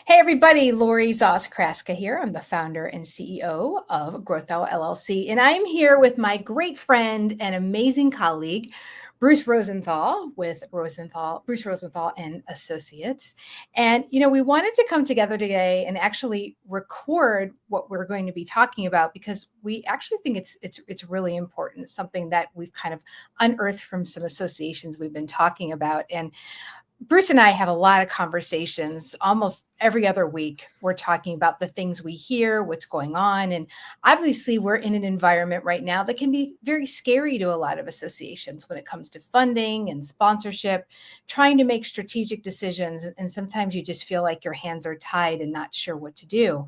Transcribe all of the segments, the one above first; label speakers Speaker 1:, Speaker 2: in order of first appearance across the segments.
Speaker 1: Hey everybody, Lori Zoss-Kraska here. I'm the founder and CEO of Growth Hour LLC, and I'm here with my great friend and amazing colleague, Bruce Rosenthal with Bruce Rosenthal and Associates. And we wanted to come together today and actually record what we're going to be talking about because we actually think it's really important. It's something that we've kind of unearthed from some associations we've been talking about. And Bruce and I have a lot of conversations almost every other week. We're talking about the things we hear, what's going on. And obviously, we're in an environment right now that can be very scary to a lot of associations when it comes to funding and sponsorship, trying to make strategic decisions. And sometimes you just feel like your hands are tied and not sure what to do.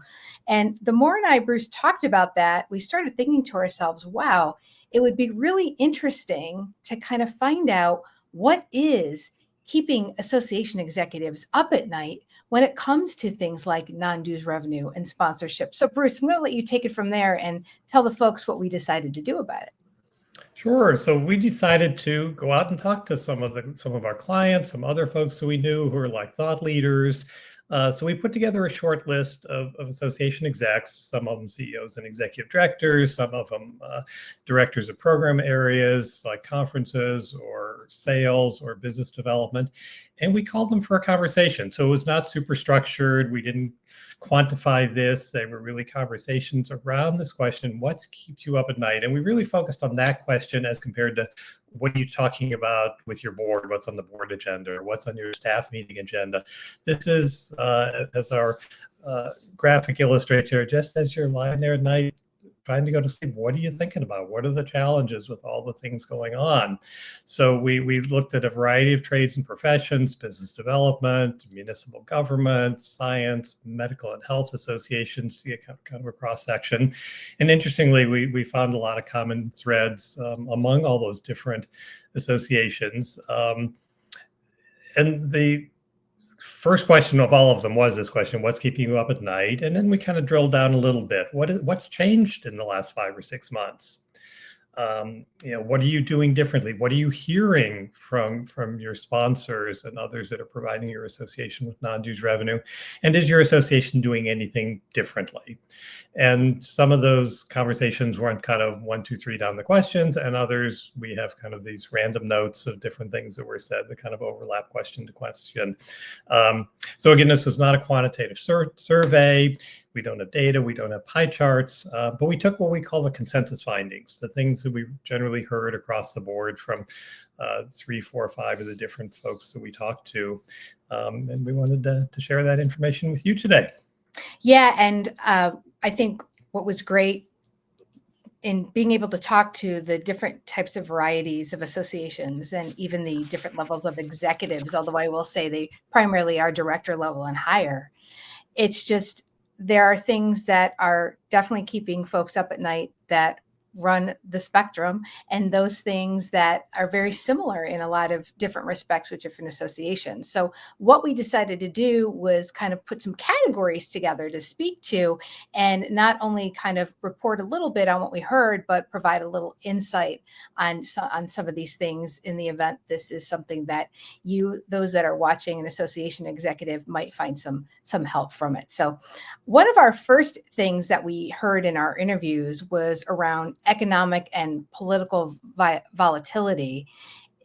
Speaker 1: And the more and I, Bruce, talked about that, we started thinking to ourselves, wow, it would be really interesting to kind of find out what is keeping association executives up at night when it comes to things like non-dues revenue and sponsorship. So Bruce, I'm going to let you take it from there and tell the folks what we decided to do about it.
Speaker 2: Sure. So we decided to go out and talk to some of our clients, some other folks who we knew who are like thought leaders. So we put together a short list of association execs, some of them CEOs and executive directors, some of them directors of program areas like conferences or sales or business development. And we called them for a conversation. So it was not super structured. We didn't quantify this. They were really conversations around this question, what keeps you up at night? And we really focused on that question as compared to what are you talking about with your board? What's on the board agenda? Or what's on your staff meeting agenda? This is, as our graphic illustrator, just as you're lying there at night, trying to go to sleep, what are you thinking about? What are the challenges with all the things going on? So we looked at a variety of trades and professions, business development, municipal government, science, medical and health associations, to get kind of a cross section. And interestingly, we found a lot of common threads among all those different associations. And the first question of all of them was this question: what's keeping you up at night? And then we kind of drilled down a little bit. What's changed in the last 5 or 6 months? What are you doing differently? What are you hearing from your sponsors and others that are providing your association with non-dues revenue? And is your association doing anything differently? And some of those conversations weren't kind of 1, 2, 3 down the questions, and others we have kind of these random notes of different things that were said that kind of overlap question to question. So again, this was not a quantitative survey. We don't have data, we don't have pie charts, but we took what we call the consensus findings, the things that we generally heard across the board from 3, 4, 5 of the different folks that we talked to. And we wanted to share that information with you today.
Speaker 1: Yeah, and I think what was great in being able to talk to the different types of varieties of associations and even the different levels of executives, although I will say they primarily are director level and higher, it's just there are things that are definitely keeping folks up at night that run the spectrum, and those things that are very similar in a lot of different respects with different associations. So what we decided to do was kind of put some categories together to speak to, and not only kind of report a little bit on what we heard, but provide a little insight on some of these things in the event this is something that those that are watching an association executive, might find some help from it. So one of our first things that we heard in our interviews was around economic and political volatility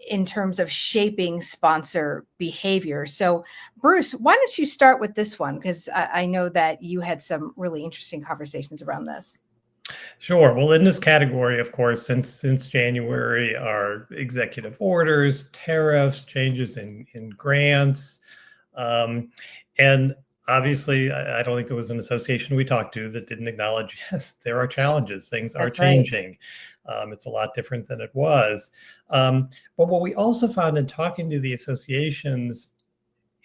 Speaker 1: in terms of shaping sponsor behavior. So Bruce, why don't you start with this one? Because I know that you had some really interesting conversations around this.
Speaker 2: Sure. Well, in this category, of course, since January, are executive orders, tariffs, changes in grants, and obviously, I don't think there was an association we talked to that didn't acknowledge, yes, there are challenges. Things are changing. Right. It's a lot different than it was. But what we also found in talking to the associations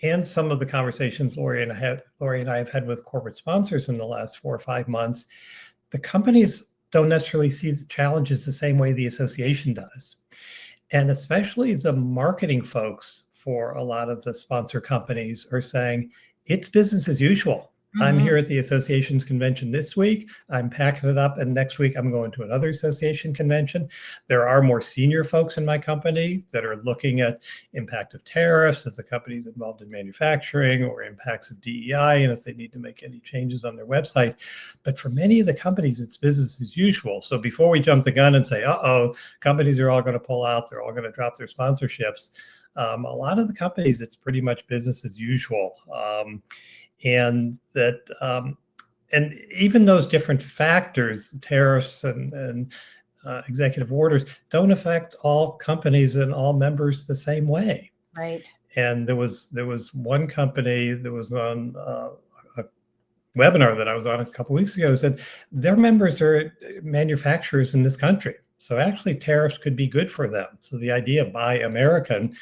Speaker 2: and some of the conversations Lori and I have had with corporate sponsors in the last 4 or 5 months, the companies don't necessarily see the challenges the same way the association does. And especially the marketing folks for a lot of the sponsor companies are saying, it's business as usual. I'm
Speaker 1: Mhm.
Speaker 2: here at the association's convention this week. I'm packing it up, and next week I'm going to another association convention. There are more senior folks in my company that are looking at impact of tariffs, if the company's involved in manufacturing, or impacts of DEI, and if they need to make any changes on their website. But for many of the companies, it's business as usual. So before we jump the gun and say, uh-oh, companies are all going to pull out, they're all going to drop their sponsorships, a lot of the companies, it's pretty much business as usual. And that and even those different factors, tariffs and executive orders, don't affect all companies and all members the same way.
Speaker 1: Right.
Speaker 2: And there was one company that was on a webinar that I was on a couple of weeks ago, said their members are manufacturers in this country. So actually tariffs could be good for them. So the idea of Buy American,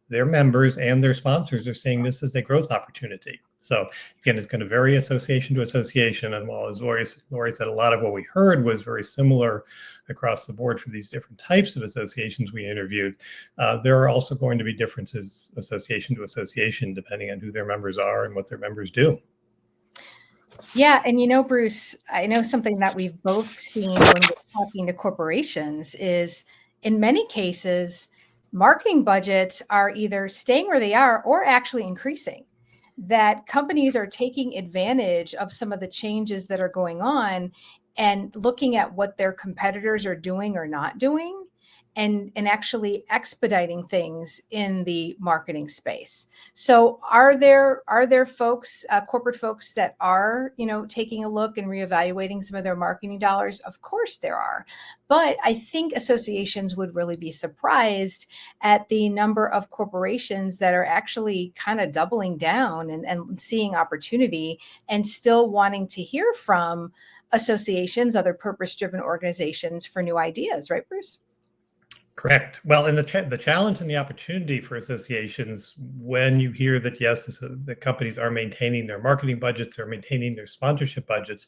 Speaker 2: their members and their sponsors are seeing this as a growth opportunity. So again, it's going to vary association to association. And while, as Lori said, a lot of what we heard was very similar across the board for these different types of associations we interviewed, there are also going to be differences association to association, depending on who their members are and what their members do.
Speaker 1: Yeah, and Bruce, I know something that we've both seen when we're talking to corporations is in many cases, marketing budgets are either staying where they are or actually increasing. That companies are taking advantage of some of the changes that are going on and looking at what their competitors are doing or not doing and actually expediting things in the marketing space. So are there folks, corporate folks that are taking a look and reevaluating some of their marketing dollars? Of course there are, but I think associations would really be surprised at the number of corporations that are actually kind of doubling down and seeing opportunity and still wanting to hear from associations, other purpose-driven organizations for new ideas, right, Bruce?
Speaker 2: Correct. Well, and the challenge and the opportunity for associations, when you hear that, yes, the companies are maintaining their marketing budgets, or maintaining their sponsorship budgets,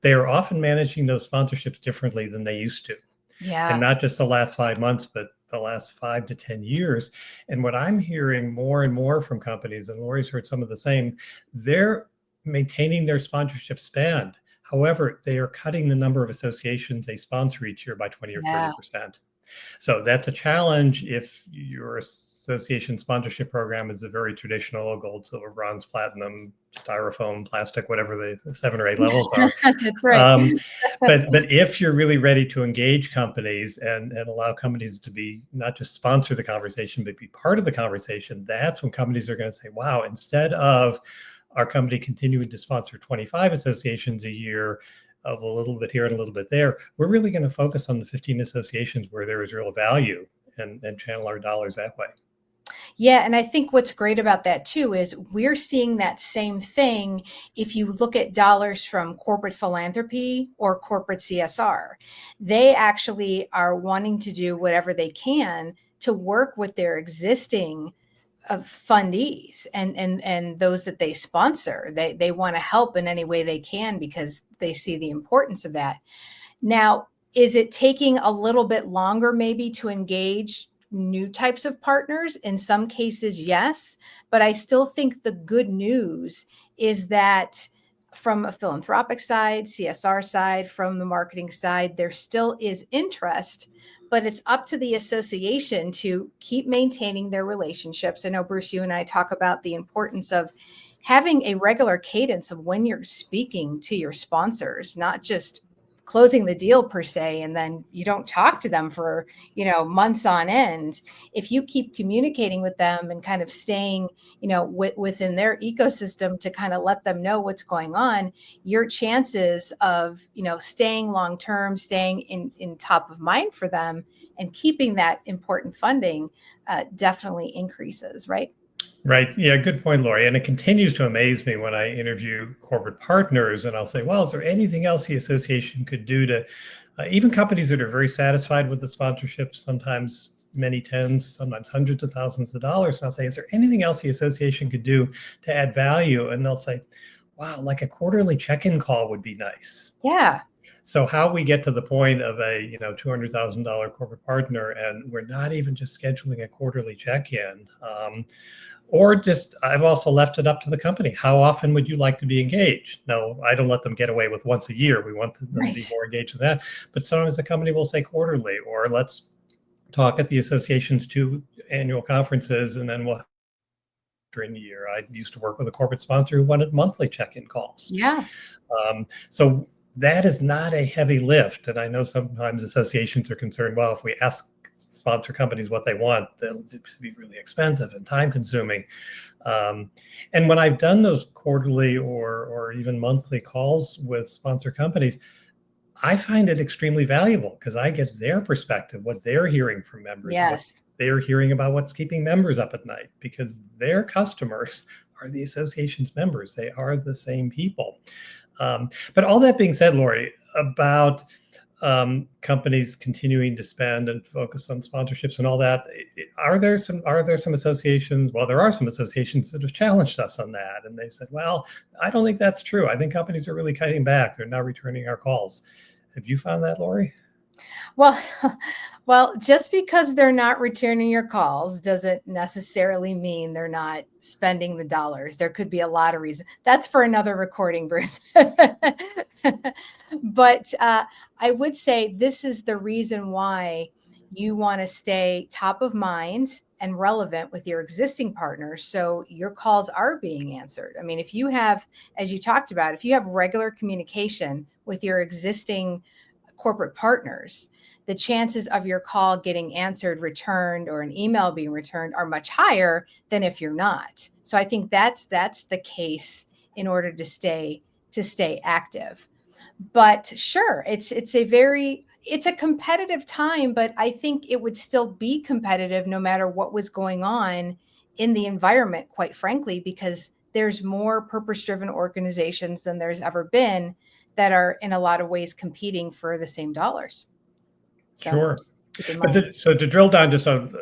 Speaker 2: they are often managing those sponsorships differently than they used to. And
Speaker 1: Yeah.
Speaker 2: not just the last 5 months, but the last 5 to 10 years. And what I'm hearing more and more from companies, and Lori's heard some of the same, they're maintaining their sponsorship spend. However, they are cutting the number of associations they sponsor each year by 20 or
Speaker 1: Yeah.
Speaker 2: 30%. So that's a challenge if your association sponsorship program is a very traditional gold, silver, bronze, platinum, styrofoam, plastic, whatever the 7 or 8 levels are.
Speaker 1: That's right.
Speaker 2: Um, but if you're really ready to engage companies and allow companies to be not just sponsor the conversation, but be part of the conversation, that's when companies are going to say, wow, instead of our company continuing to sponsor 25 associations a year, of a little bit here and a little bit there, we're really going to focus on the 15 associations where there is real value and channel our dollars that way.
Speaker 1: Yeah, and I think what's great about that too is we're seeing that same thing if you look at dollars from corporate philanthropy or corporate CSR. They actually are wanting to do whatever they can to work with their existing fundees and those that they sponsor. They want to help in any way they can because they see the importance of that. Now, is it taking a little bit longer maybe to engage new types of partners? In some cases, yes. But I still think the good news is that from a philanthropic side, CSR side, from the marketing side, there still is interest, but it's up to the association to keep maintaining their relationships. I know, Bruce, you and I talk about the importance of having a regular cadence of when you're speaking to your sponsors, not just closing the deal per se and then you don't talk to them for months on end. If you keep communicating with them and kind of staying within their ecosystem to kind of let them know what's going on, your chances of staying long term, staying in top of mind for them and keeping that important funding definitely increases, right?
Speaker 2: Right. Yeah, good point, Lori. And it continues to amaze me when I interview corporate partners and I'll say, well, is there anything else the association could do to, even companies that are very satisfied with the sponsorship, sometimes many tens, sometimes hundreds of thousands of dollars. And I'll say, is there anything else the association could do to add value? And they'll say, wow, like a quarterly check-in call would be nice.
Speaker 1: Yeah.
Speaker 2: So how we get to the point of a $200,000 corporate partner and we're not even just scheduling a quarterly check-in, Or just, I've also left it up to the company. How often would you like to be engaged? No, I don't let them get away with once a year. We want them to be
Speaker 1: Right.
Speaker 2: more engaged in that. But sometimes the company will say quarterly, or let's talk at the association's 2 annual conferences, and then we'll during the year. I used to work with a corporate sponsor who wanted monthly check-in calls.
Speaker 1: Yeah.
Speaker 2: So that is not a heavy lift. And I know sometimes associations are concerned, well, if we ask sponsor companies what they want, they'll be really expensive and time consuming. And when I've done those quarterly or even monthly calls with sponsor companies, I find it extremely valuable because I get their perspective, what they're hearing from members, what
Speaker 1: Yes.
Speaker 2: they're hearing about what's keeping members up at night, because their customers are the association's members. They are the same people. But all that being said, Lori, about companies continuing to spend and focus on sponsorships and all that, are there some associations? Well, there are some associations that have challenged us on that, and they said, well, I don't think that's true. I think companies are really cutting back. They're not returning our calls. Have you found that, Lori?
Speaker 1: Well, well, just because they're not returning your calls doesn't necessarily mean they're not spending the dollars. There could be a lot of reasons. That's for another recording, Bruce. But I would say this is the reason why you want to stay top of mind and relevant with your existing partners so your calls are being answered. I mean, if you have, as you talked about, if you have regular communication with your existing corporate partners, the chances of your call getting answered, returned, or an email being returned are much higher than if you're not. So I think that's the case in order to stay active. But sure, it's a competitive time, but I think it would still be competitive no matter what was going on in the environment, quite frankly, because there's more purpose-driven organizations than there's ever been that are in a lot of ways competing for the same dollars. So
Speaker 2: Sure.
Speaker 1: keep in
Speaker 2: But
Speaker 1: mind.
Speaker 2: to drill down just on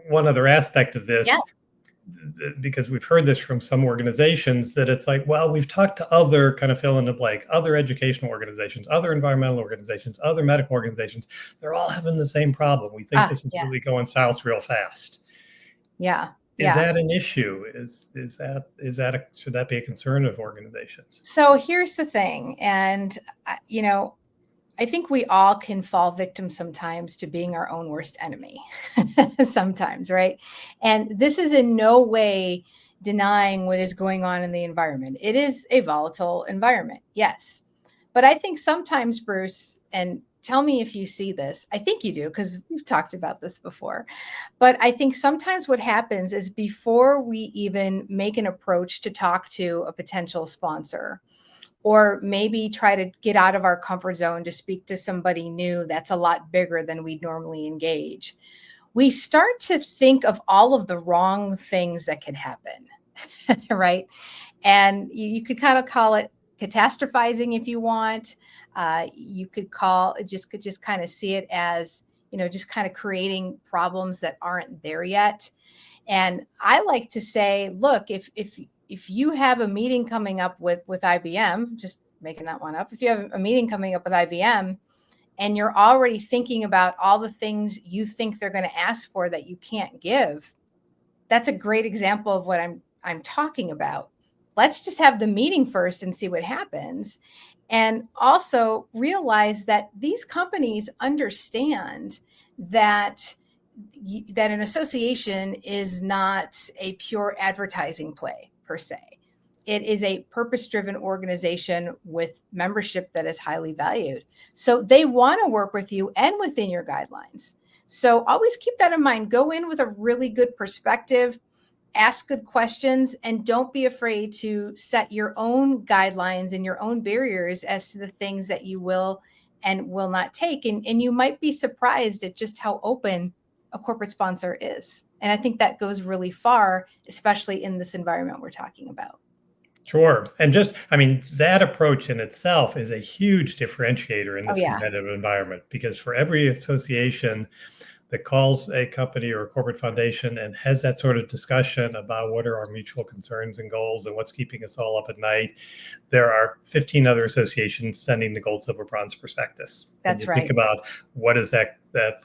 Speaker 2: one other aspect of
Speaker 1: Yeah.
Speaker 2: this, because we've heard this from some organizations, that it's like, well, we've talked to other, kind of fill in the blank, other educational organizations, other environmental organizations, other medical organizations. They're all having the same problem. We think this is
Speaker 1: Yeah.
Speaker 2: really going south real fast.
Speaker 1: Yeah.
Speaker 2: Is
Speaker 1: Yeah.
Speaker 2: that an issue? Should that be a concern of organizations?
Speaker 1: So here's the thing. And, I think we all can fall victim sometimes to being our own worst enemy sometimes, right? And this is in no way denying what is going on in the environment. It is a volatile environment, yes. But I think sometimes, Bruce, and tell me if you see this, I think you do because we've talked about this before. But I think sometimes what happens is before we even make an approach to talk to a potential sponsor, or maybe try to get out of our comfort zone to speak to somebody new that's a lot bigger than we'd normally engage, we start to think of all of the wrong things that could happen, right? And you could kind of call it catastrophizing if you want. You could just kind of see it as, just kind of creating problems that aren't there yet. And I like to say, look, if you have a meeting coming up with IBM, just making that one up, if you have a meeting coming up with IBM and you're already thinking about all the things you think they're going to ask for that you can't give, that's a great example of what I'm talking about. Let's just have the meeting first and see what happens. And also realize that these companies understand that that an association is not a pure advertising play per se. It is a purpose driven organization with membership that is highly valued. So they want to work with you and within your guidelines. So always keep that in mind. Go in with a really good perspective, ask good questions, and don't be afraid to set your own guidelines and your own barriers as to the things that you will and will not take. And you might be surprised at just how open a corporate sponsor is. And I think that goes really far, especially in this environment we're talking about.
Speaker 2: Sure. And just, I mean, that approach in itself is a huge differentiator in
Speaker 1: Oh,
Speaker 2: this
Speaker 1: yeah.
Speaker 2: competitive environment, because for every association that calls a company or a corporate foundation and has that sort of discussion about what are our mutual concerns and goals and what's keeping us all up at night, there are 15 other associations sending the gold, silver, bronze prospectus. And
Speaker 1: That's
Speaker 2: you think
Speaker 1: right.
Speaker 2: about what is that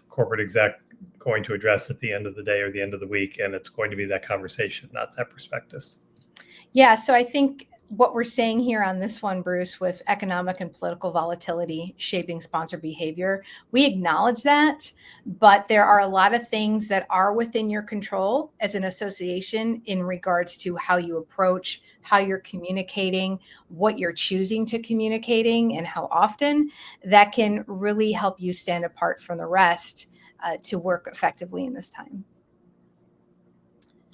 Speaker 2: corporate exec going to address at the end of the day or the end of the week, and it's going to be that conversation, not that prospectus.
Speaker 1: Yeah, so I think what we're saying here on this one, Bruce, with economic and political volatility shaping sponsor behavior, we acknowledge that, but there are a lot of things that are within your control as an association in regards to how you approach, how you're communicating, what you're choosing to communicating, and how often that can really help you stand apart from the rest to work effectively in this time.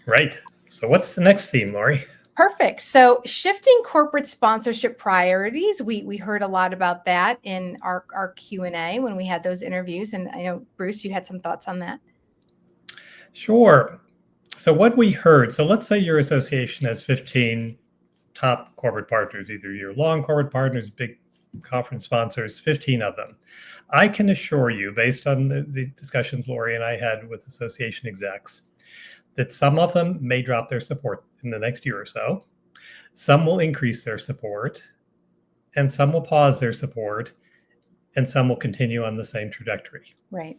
Speaker 2: Right. So what's the next theme, Lori?
Speaker 1: Perfect. So shifting corporate sponsorship priorities, we heard a lot about that in our Q&A when we had those interviews. And I know, Bruce, you had some thoughts on that.
Speaker 2: Sure. So what we heard, so let's say your association has 15 top corporate partners, either your long corporate partners, big conference sponsors, 15 of them. I can assure you, based on the discussions Lori and I had with association execs, that some of them may drop their support in the next year or so. Some will increase their support, and some will pause their support, and some will continue on the same trajectory.
Speaker 1: Right.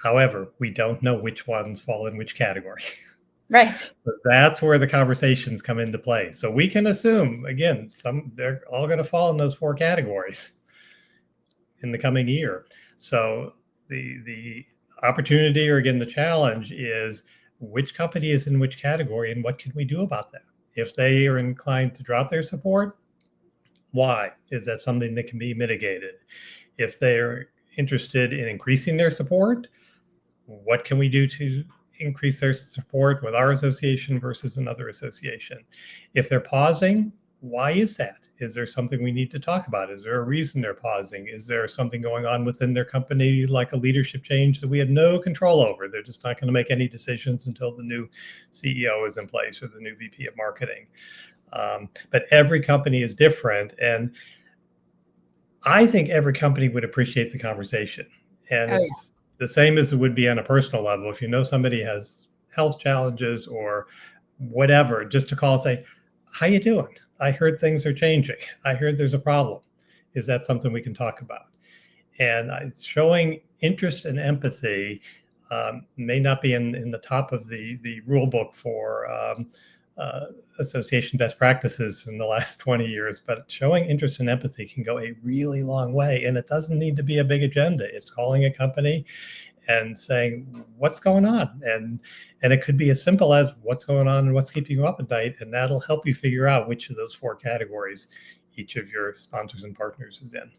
Speaker 2: However, we don't know which ones fall in which category.
Speaker 1: Right.
Speaker 2: So that's where the conversations come into play. So we can assume, again, they're all going to fall in those 4 categories in the coming year. So the opportunity, or again, the challenge is which company is in which category and what can we do about that? If they are inclined to drop their support, why? Is that something that can be mitigated? If they're interested in increasing their support, what can we do to increase their support with our association versus another association? If they're pausing, why is that? Is there something we need to talk about? Is there a reason they're pausing? Is there something going on within their company, like a leadership change that we have no control over? They're just not going to make any decisions until the new CEO is in place or the new VP of marketing. But every company is different. And I think every company would appreciate the conversation. And
Speaker 1: Oh,
Speaker 2: it's the same as it would be on a personal level. If you know somebody has health challenges or whatever, just to call and say, how you doing? I heard things are changing. I heard there's a problem. Is that something we can talk about? And showing interest and empathy may not be in the top of the rule book for association best practices in the last 20 years, but showing interest and empathy can go a really long way. And it doesn't need to be a big agenda. It's calling a company and saying, what's going on? And it could be as simple as what's going on and what's keeping you up at night. And that'll help you figure out which of those 4 categories each of your sponsors and partners is in.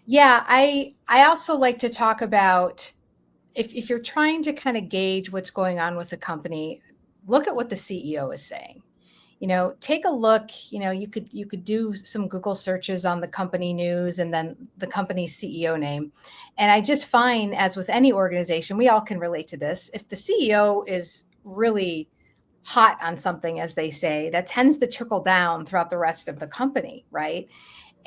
Speaker 1: Yeah, I also like to talk about if you're trying to kind of gauge what's going on with the company, look at what the CEO is saying. Take a look. You could do some Google searches on the company news and then the company's CEO name. And I just find, as with any organization, we all can relate to this. If the CEO is really hot on something, as they say, that tends to trickle down throughout the rest of the company, right?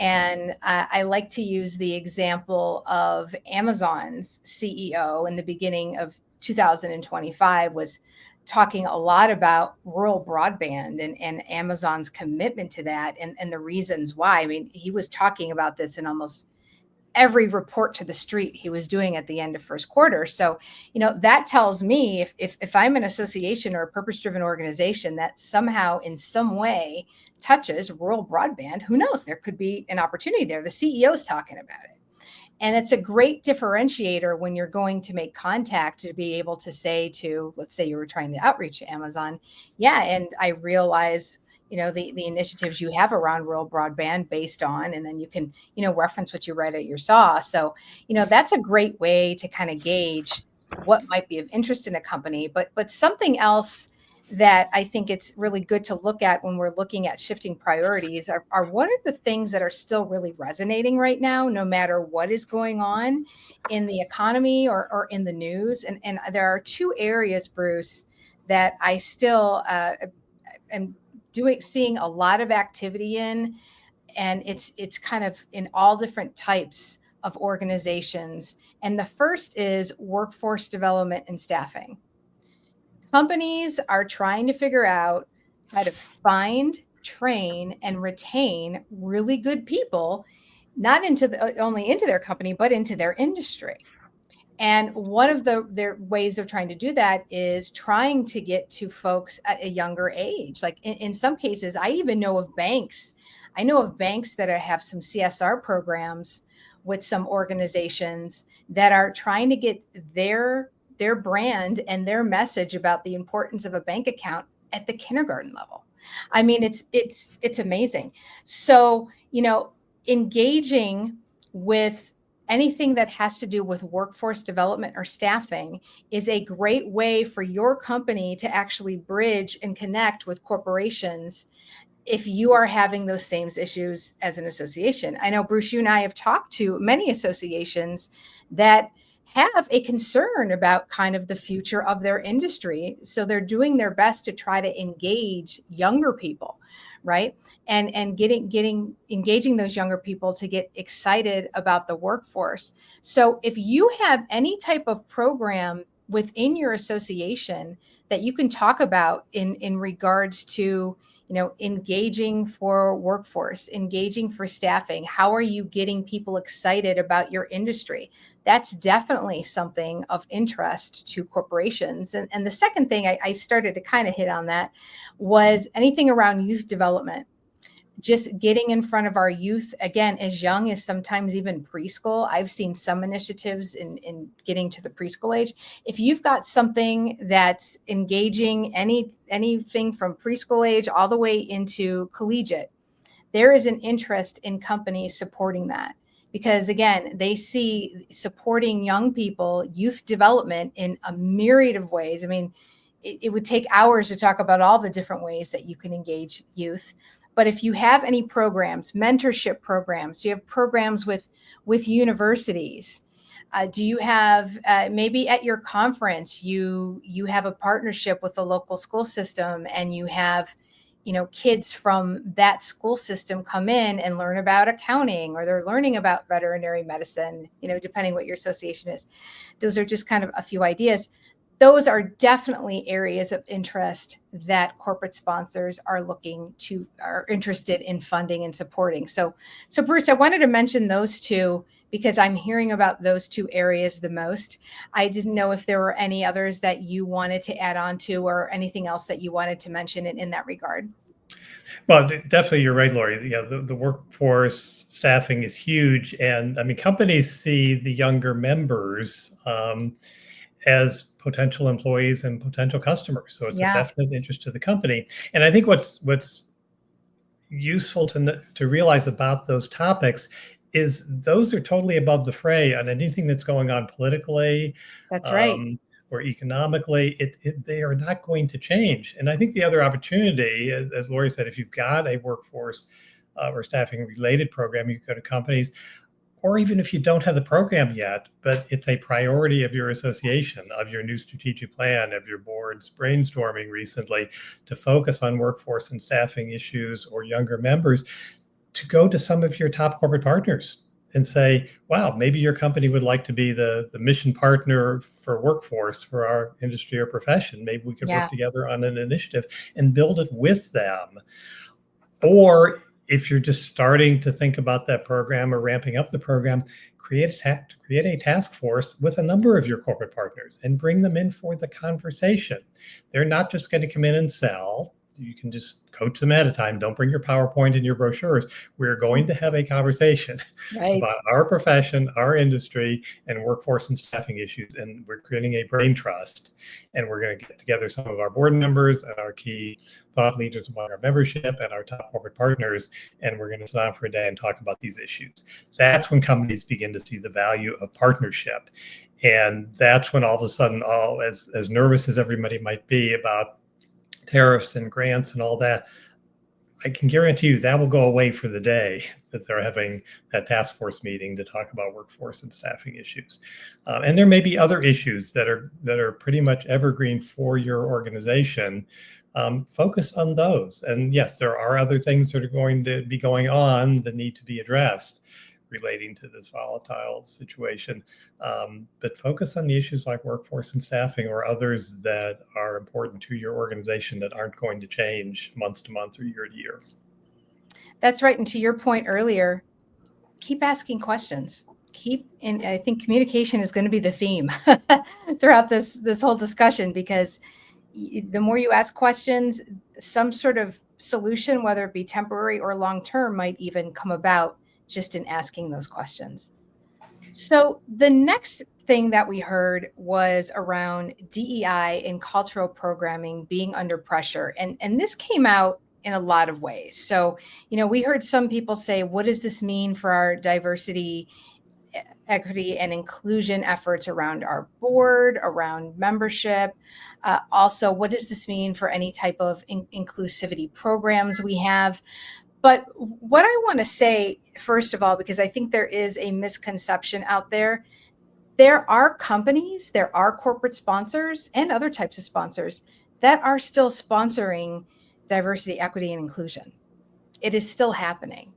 Speaker 1: And I like to use the example of Amazon's CEO in the beginning of 2025 was talking a lot about rural broadband and Amazon's commitment to that and the reasons why. I mean, he was talking about this in almost every report to the street he was doing at the end of first quarter. So, that tells me if I'm an association or a purpose-driven organization that somehow in some way touches rural broadband, who knows? There could be an opportunity there. The CEO's talking about it. And it's a great differentiator when you're going to make contact to be able to say to, let's say you were trying to outreach to Amazon. Yeah. And I realize, the initiatives you have around rural broadband based on, and then you can, reference what you read at your SAW. So, that's a great way to kind of gauge what might be of interest in a company. But something else that I think it's really good to look at when we're looking at shifting priorities are what are the things that are still really resonating right now, no matter what is going on in the economy or in the news. And there are 2 areas, Bruce, that I still am seeing a lot of activity in, and it's kind of in all different types of organizations. And the first is workforce development and staffing. Companies are trying to figure out how to find, train, and retain really good people, not only into their company, but into their industry. And one of their ways of trying to do that is trying to get to folks at a younger age. Like in some cases, I even know of banks. I know of banks that have some CSR programs with some organizations that are trying to get their brand and their message about the importance of a bank account at the kindergarten level. I mean, it's amazing. So, engaging with anything that has to do with workforce development or staffing is a great way for your company to actually bridge and connect with corporations if you are having those same issues as an association. I know, Bruce, you and I have talked to many associations that have a concern about kind of the future of their industry. So they're doing their best to try to engage younger people, right? And getting engaging those younger people to get excited about the workforce. So if you have any type of program within your association that you can talk about in regards to engaging for workforce, engaging for staffing, how are you getting people excited about your industry? That's definitely something of interest to corporations. And the second thing I started to kind of hit on that was anything around youth development, just getting in front of our youth, again, as young as sometimes even preschool. I've seen some initiatives in getting to the preschool age. If you've got something that's engaging anything from preschool age all the way into collegiate, there is an interest in companies supporting that, because again, they see supporting young people, youth development, in a myriad of ways. I mean, it would take hours to talk about all the different ways that you can engage youth. But if you have any programs, mentorship programs, you have programs with universities, do you have maybe at your conference you have a partnership with the local school system, and you have kids from that school system come in and learn about accounting, or they're learning about veterinary medicine, depending what your association is. Those are just kind of a few ideas. Those are definitely areas of interest that corporate sponsors are interested in funding and supporting. So Bruce, I wanted to mention those two because I'm hearing about those two areas the most. I didn't know if there were any others that you wanted to add on to, or anything else that you wanted to mention in that regard.
Speaker 2: Well, definitely, you're right, Lori. Yeah, the workforce staffing is huge, and I mean, companies see the younger members as potential employees and potential customers. So it's a
Speaker 1: Yeah,
Speaker 2: definite interest to the company. And I think what's useful to realize about those topics is those are totally above the fray on anything that's going on politically,
Speaker 1: that's right.
Speaker 2: um, or economically. They are not going to change. And I think the other opportunity, as Lori said, if you've got a workforce or staffing related program, you go to companies, or even if you don't have the program yet, but it's a priority of your association, of your new strategic plan, of your board's brainstorming recently, to focus on workforce and staffing issues or younger members, to go to some of your top corporate partners and say, wow, maybe your company would like to be the mission partner for workforce for our industry or profession. Maybe we could work
Speaker 1: Yeah,
Speaker 2: together on an initiative and build it with them. Or if you're just starting to think about that program or ramping up the program, create a task force with a number of your corporate partners and bring them in for the conversation. They're not just going to come in and sell. You can just coach them at a time. Don't bring your PowerPoint and your brochures. We're going to have a conversation
Speaker 1: right.
Speaker 2: about our profession, our industry, and workforce and staffing issues. And we're creating a brain trust. And we're going to get together some of our board members and our key thought leaders among our membership and our top corporate partners. And we're going to sit down for a day and talk about these issues. That's when companies begin to see the value of partnership. And that's when all of a sudden, as nervous as everybody might be about tariffs and grants and all that, I can guarantee you that will go away for the day that they're having that task force meeting to talk about workforce and staffing issues. And there may be other issues that are pretty much evergreen for your organization. Focus on those. And yes, there are other things that are going to be going on that need to be addressed relating to this volatile situation. But focus on the issues like workforce and staffing, or others that are important to your organization that aren't going to change month to month or year to year.
Speaker 1: That's right. And to your point earlier, keep asking questions. I think communication is going to be the theme throughout this whole discussion, because the more you ask questions, some sort of solution, whether it be temporary or long term, might even come about just in asking those questions. So the next thing that we heard was around DEI and cultural programming being under pressure. And this came out in a lot of ways. So, we heard some people say, what does this mean for our diversity, equity, and inclusion efforts around our board, around membership? Also, what does this mean for any type of inclusivity programs we have? But what I want to say, first of all, because I think there is a misconception out there are companies, there are corporate sponsors and other types of sponsors that are still sponsoring diversity, equity, and inclusion. It is still happening.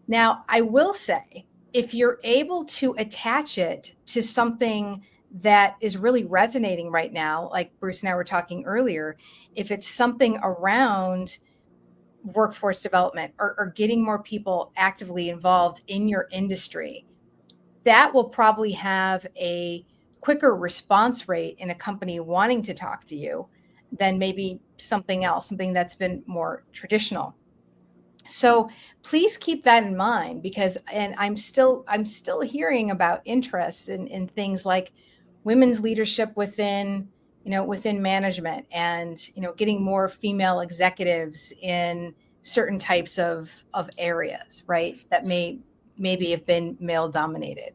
Speaker 1: Now, I will say, if you're able to attach it to something that is really resonating right now, like Bruce and I were talking earlier, if it's something around workforce development, or getting more people actively involved in your industry, that will probably have a quicker response rate in a company wanting to talk to you than maybe something else, something that's been more traditional. So please keep that in mind, because and I'm still hearing about interest in things like women's leadership within management, and getting more female executives in certain types of areas, right, that maybe have been male dominated,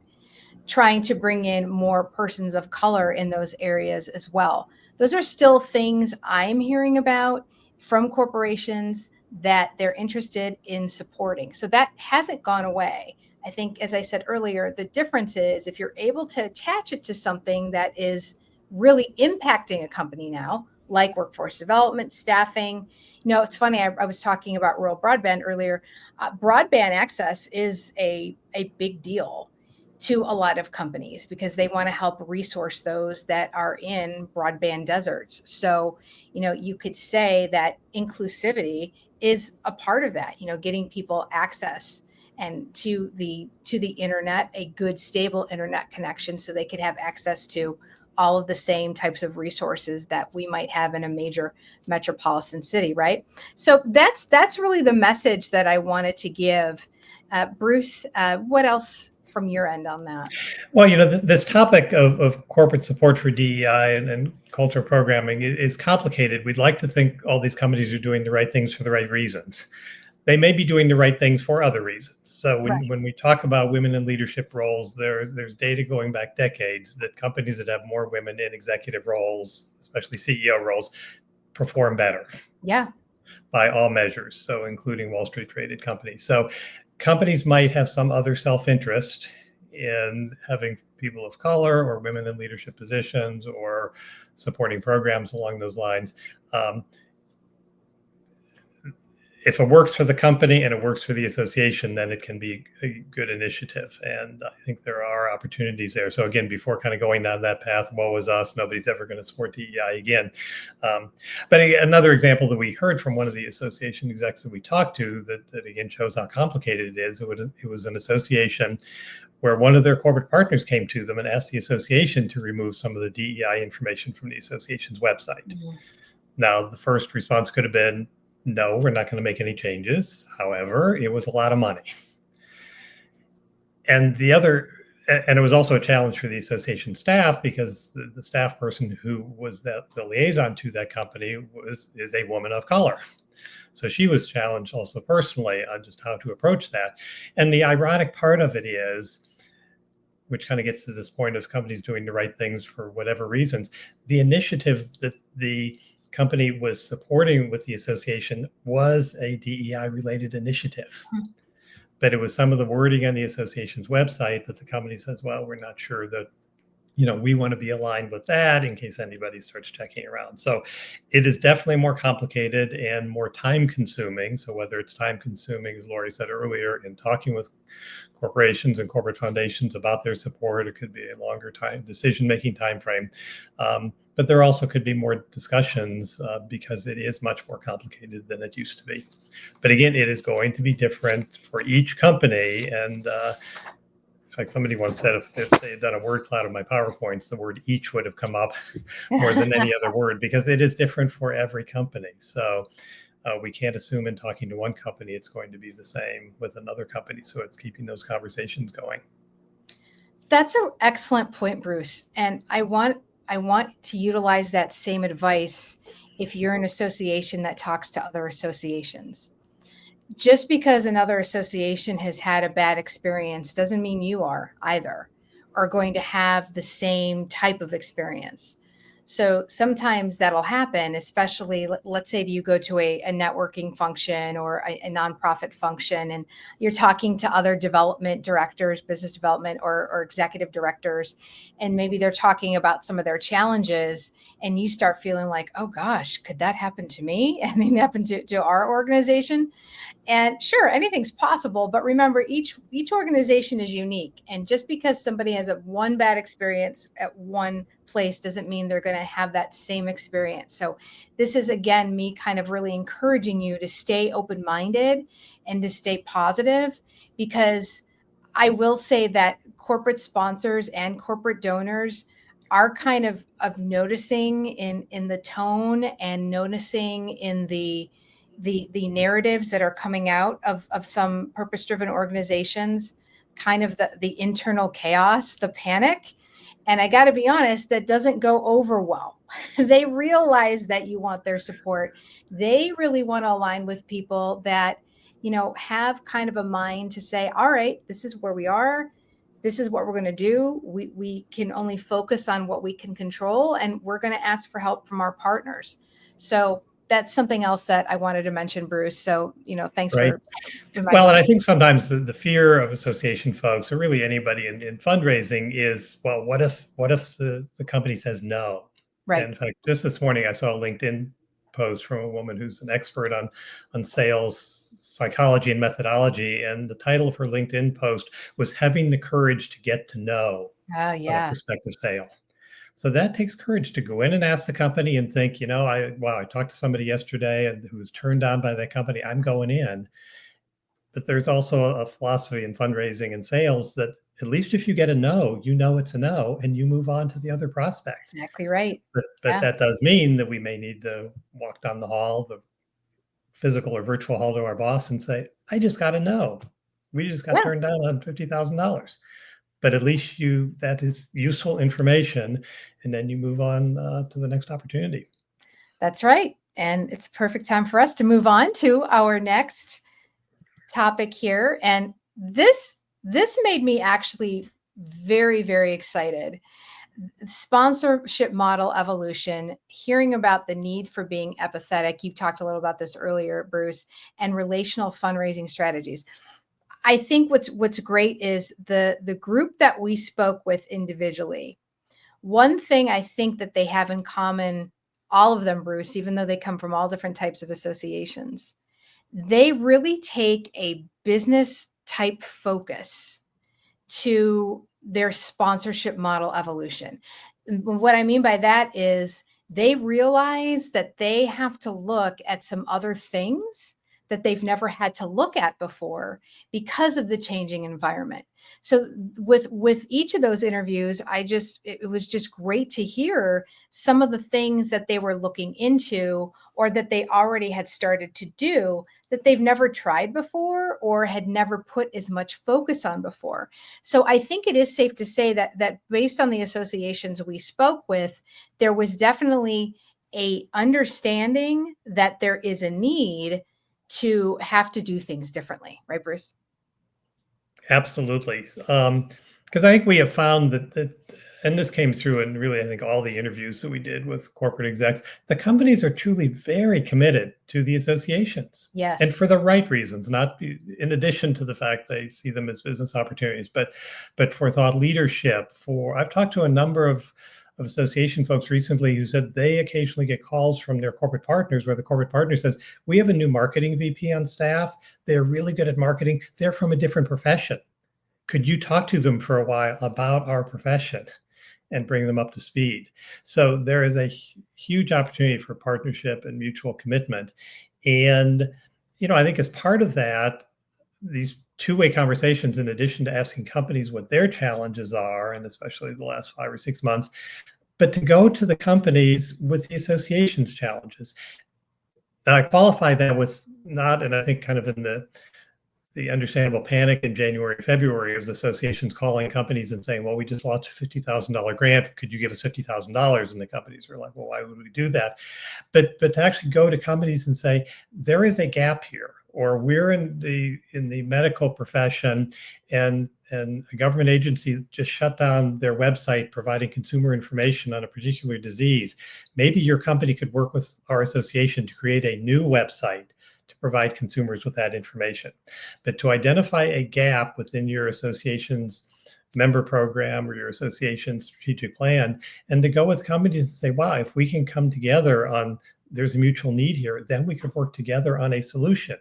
Speaker 1: trying to bring in more persons of color in those areas as well. Those are still things I'm hearing about from corporations that they're interested in supporting. So that hasn't gone away. I think, as I said earlier, the difference is if you're able to attach it to something that is really impacting a company now, like workforce development, staffing. It's funny, I was talking about rural broadband earlier. Broadband access is a big deal to a lot of companies, because they want to help resource those that are in broadband deserts. So, you could say that inclusivity is a part of that, getting people access and to the internet, a good stable internet connection, so they could have access to all of the same types of resources that we might have in a major metropolitan city, right? So that's really the message that I wanted to give. Bruce, what else from your end on that?
Speaker 2: Well, this topic of corporate support for DEI and cultural programming is complicated. We'd like to think all these companies are doing the right things for the right reasons. They may be doing the right things for other reasons. So
Speaker 1: Right.
Speaker 2: when we talk about women in leadership roles, there's data going back decades that companies that have more women in executive roles, especially CEO roles, perform better
Speaker 1: Yeah.
Speaker 2: by all measures. So including Wall Street traded companies. So companies might have some other self-interest in having people of color or women in leadership positions or supporting programs along those lines. If it works for the company and it works for the association, then it can be a good initiative. And I think there are opportunities there. So again, before kind of going down that path, woe is us, nobody's ever going to support DEI again. But another example that we heard from one of the association execs that we talked to that again shows how complicated it is. It was an association where one of their corporate partners came to them and asked the association to remove some of the DEI information from the association's website. Mm-hmm. Now, the first response could have been, no, we're not going to make any changes. However, it was a lot of money. And it was also a challenge for the association staff, because the staff person who was the liaison to that company is a woman of color. So she was challenged also personally on just how to approach that. And the ironic part of it is, which kind of gets to this point of companies doing the right things for whatever reasons, the initiative that the company was supporting with the association was a DEI related initiative. Mm-hmm. But it was some of the wording on the association's website that the company says, well, we're not sure that, we want to be aligned with that in case anybody starts checking around. So it is definitely more complicated and more time consuming. So whether it's time consuming, as Lori said earlier, in talking with corporations and corporate foundations about their support, it could be a longer time decision-making time frame. But there also could be more discussions because it is much more complicated than it used to be. But again, it is going to be different for each company. And fact, somebody once said if they had done a word cloud of my PowerPoints, the word each would have come up more than any other word, because it is different for every company. So we can't assume in talking to one company it's going to be the same with another company. So it's keeping those conversations going.
Speaker 1: That's an excellent point, Bruce. And I want to utilize that same advice if you're an association that talks to other associations. Just because another association has had a bad experience doesn't mean you are going to have the same type of experience. So sometimes that'll happen, especially let's say you go to a networking function or a nonprofit function, and you're talking to other development directors, business development, or executive directors, and maybe they're talking about some of their challenges, and you start feeling like, oh gosh, could that happen to me? And it happened to our organization. And sure, anything's possible, but remember, each organization is unique. And just because somebody has a one bad experience at one place doesn't mean they're going to have that same experience. So this is again me kind of really encouraging you to stay open-minded and to stay positive, because I will say that corporate sponsors and corporate donors are kind of noticing in the tone and noticing in the narratives that are coming out of some purpose-driven organizations, kind of the internal chaos, the panic. And I got to be honest, that doesn't go over well. They realize that you want their support. They really want to align with people that, have kind of a mind to say, all right, this is where we are. This is what we're going to do. We can only focus on what we can control, and we're going to ask for help from our partners. So that's something else that I wanted to mention, Bruce. So, thanks
Speaker 2: Right.
Speaker 1: for
Speaker 2: Well,
Speaker 1: reminding
Speaker 2: and
Speaker 1: me.
Speaker 2: I think sometimes the fear of association folks, or really anybody in fundraising, is, well, what if the company says no? And
Speaker 1: Right.
Speaker 2: in fact, just this morning I saw a LinkedIn post from a woman who's an expert on sales psychology and methodology, and the title of her LinkedIn post was "Having the Courage to Get to Know
Speaker 1: Oh,
Speaker 2: on a
Speaker 1: yeah.
Speaker 2: Prospective Sale." So that takes courage to go in and ask the company and think, I talked to somebody yesterday and who was turned on by that company. I'm going in. But there's also a philosophy in fundraising and sales that at least if you get a no, it's a no, and you move on to the other prospect.
Speaker 1: Exactly right.
Speaker 2: But
Speaker 1: Yeah.
Speaker 2: that does mean that we may need to walk down the hall, the physical or virtual hall, to our boss and say, I just got a no. We just got
Speaker 1: Yeah.
Speaker 2: turned down on $50,000. But at least that is useful information, and then you move on to the next opportunity.
Speaker 1: That's right. And it's a perfect time for us to move on to our next topic here. And this made me actually very, very excited. Sponsorship model evolution, hearing about the need for being empathetic. You talked a little about this earlier, Bruce, and relational fundraising strategies. I think what's great is the group that we spoke with individually. One thing I think that they have in common, all of them, Bruce, even though they come from all different types of associations, they really take a business type focus to their sponsorship model evolution. What I mean by that is they realize that they have to look at some other things that they've never had to look at before because of the changing environment. So with each of those interviews, it was just great to hear some of the things that they were looking into or that they already had started to do that they've never tried before or had never put as much focus on before. So I think it is safe to say that based on the associations we spoke with, there was definitely a understanding that there is a need to have to do things differently, right, Bruce?
Speaker 2: Absolutely. Because I think we have found and this came through in really, I think, all the interviews that we did with corporate execs, the companies are truly very committed to the associations, and
Speaker 1: Yes.
Speaker 2: for the right reasons, not in addition to the fact they see them as business opportunities, but for thought leadership. I've talked to a number of association folks recently who said they occasionally get calls from their corporate partners where the corporate partner says, we have a new marketing VP on staff. They're really good at marketing. They're from a different profession. Could you talk to them for a while about our profession and bring them up to speed? So there is a huge opportunity for partnership and mutual commitment. And, I think as part of that, these two-way conversations in addition to asking companies what their challenges are, and especially the last 5 or 6 months, but to go to the companies with the association's challenges. I qualify that with not, and I think kind of in the understandable panic in January, February, as associations calling companies and saying, well, we just lost a $50,000 grant. Could you give us $50,000? And the companies were like, well, why would we do that? But to actually go to companies and say, there is a gap here, or we're in the medical profession, and a government agency just shut down their website providing consumer information on a particular disease. Maybe your company could work with our association to create a new website to provide consumers with that information. But to identify a gap within your association's member program or your association's strategic plan, and to go with companies and say, wow, if we can come together on, there's a mutual need here, then we could work together on a solution.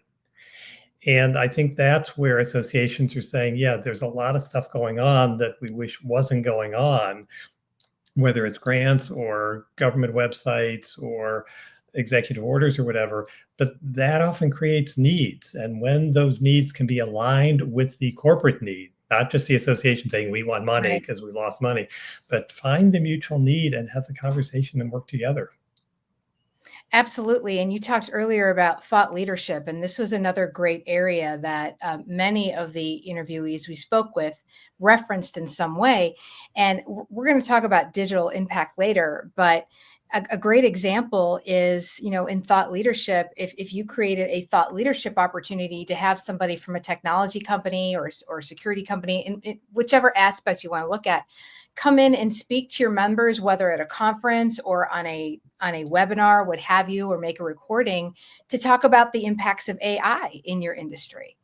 Speaker 2: And I think that's where associations are saying, yeah, there's a lot of stuff going on that we wish wasn't going on, whether it's grants or government websites or executive orders or whatever, but that often creates needs. And when those needs can be aligned with the corporate need, not just the association saying we want money because we lost money, but find the mutual need and have the conversation and work together.
Speaker 1: Absolutely. And you talked earlier about thought leadership, and this was another great area that many of the interviewees we spoke with referenced in some way. And we're going to talk about digital impact later, but a great example is, in thought leadership, if you created a thought leadership opportunity to have somebody from a technology company or security company, in whichever aspect you want to look at, come in and speak to your members, whether at a conference or on a webinar, what have you, or make a recording to talk about the impacts of AI in your industry.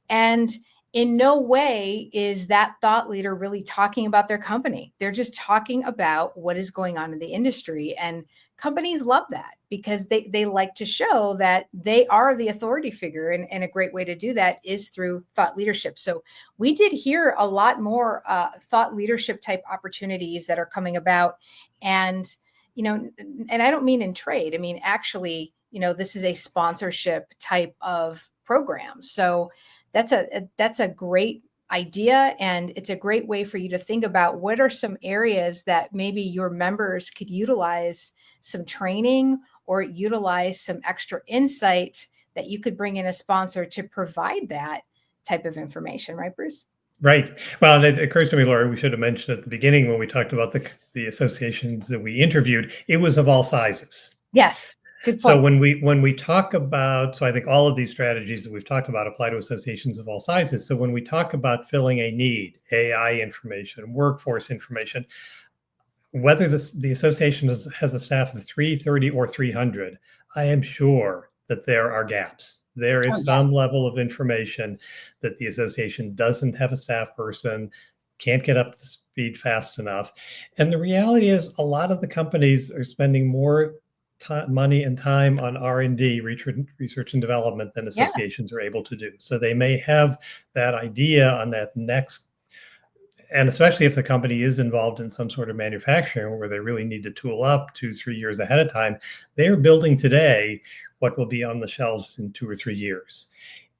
Speaker 1: And in no way is that thought leader really talking about their company. They're just talking about what is going on in the industry. And companies love that because they like to show that they are the authority figure. And a great way to do that is through thought leadership. So we did hear a lot more thought leadership type opportunities that are coming about. And, and I don't mean in trade. I mean, actually, this is a sponsorship type of program. So that's a great idea. And it's a great way for you to think about what are some areas that maybe your members could utilize some training or utilize some extra insight that you could bring in a sponsor to provide that type of information. Right, Bruce?
Speaker 2: Right. Well, and it occurs to me, Laura, we should have mentioned at the beginning when we talked about the associations that we interviewed, it was of all sizes.
Speaker 1: Yes. Good point.
Speaker 2: So when we talk about, so I think all of these strategies that we've talked about apply to associations of all sizes. So when we talk about filling a need, AI information, workforce information, whether the association has a staff of 330 or 300, I am sure that there are gaps. There is some level of information that the association doesn't have a staff person, can't get up to speed fast enough. And the reality is a lot of the companies are spending more money and time on R&D, research and development, than associations are able to do. So they may have that idea on that next, and especially if the company is involved in some sort of manufacturing where they really need to tool up 2-3 years ahead of time, they are building today what will be on the shelves in 2 or 3 years.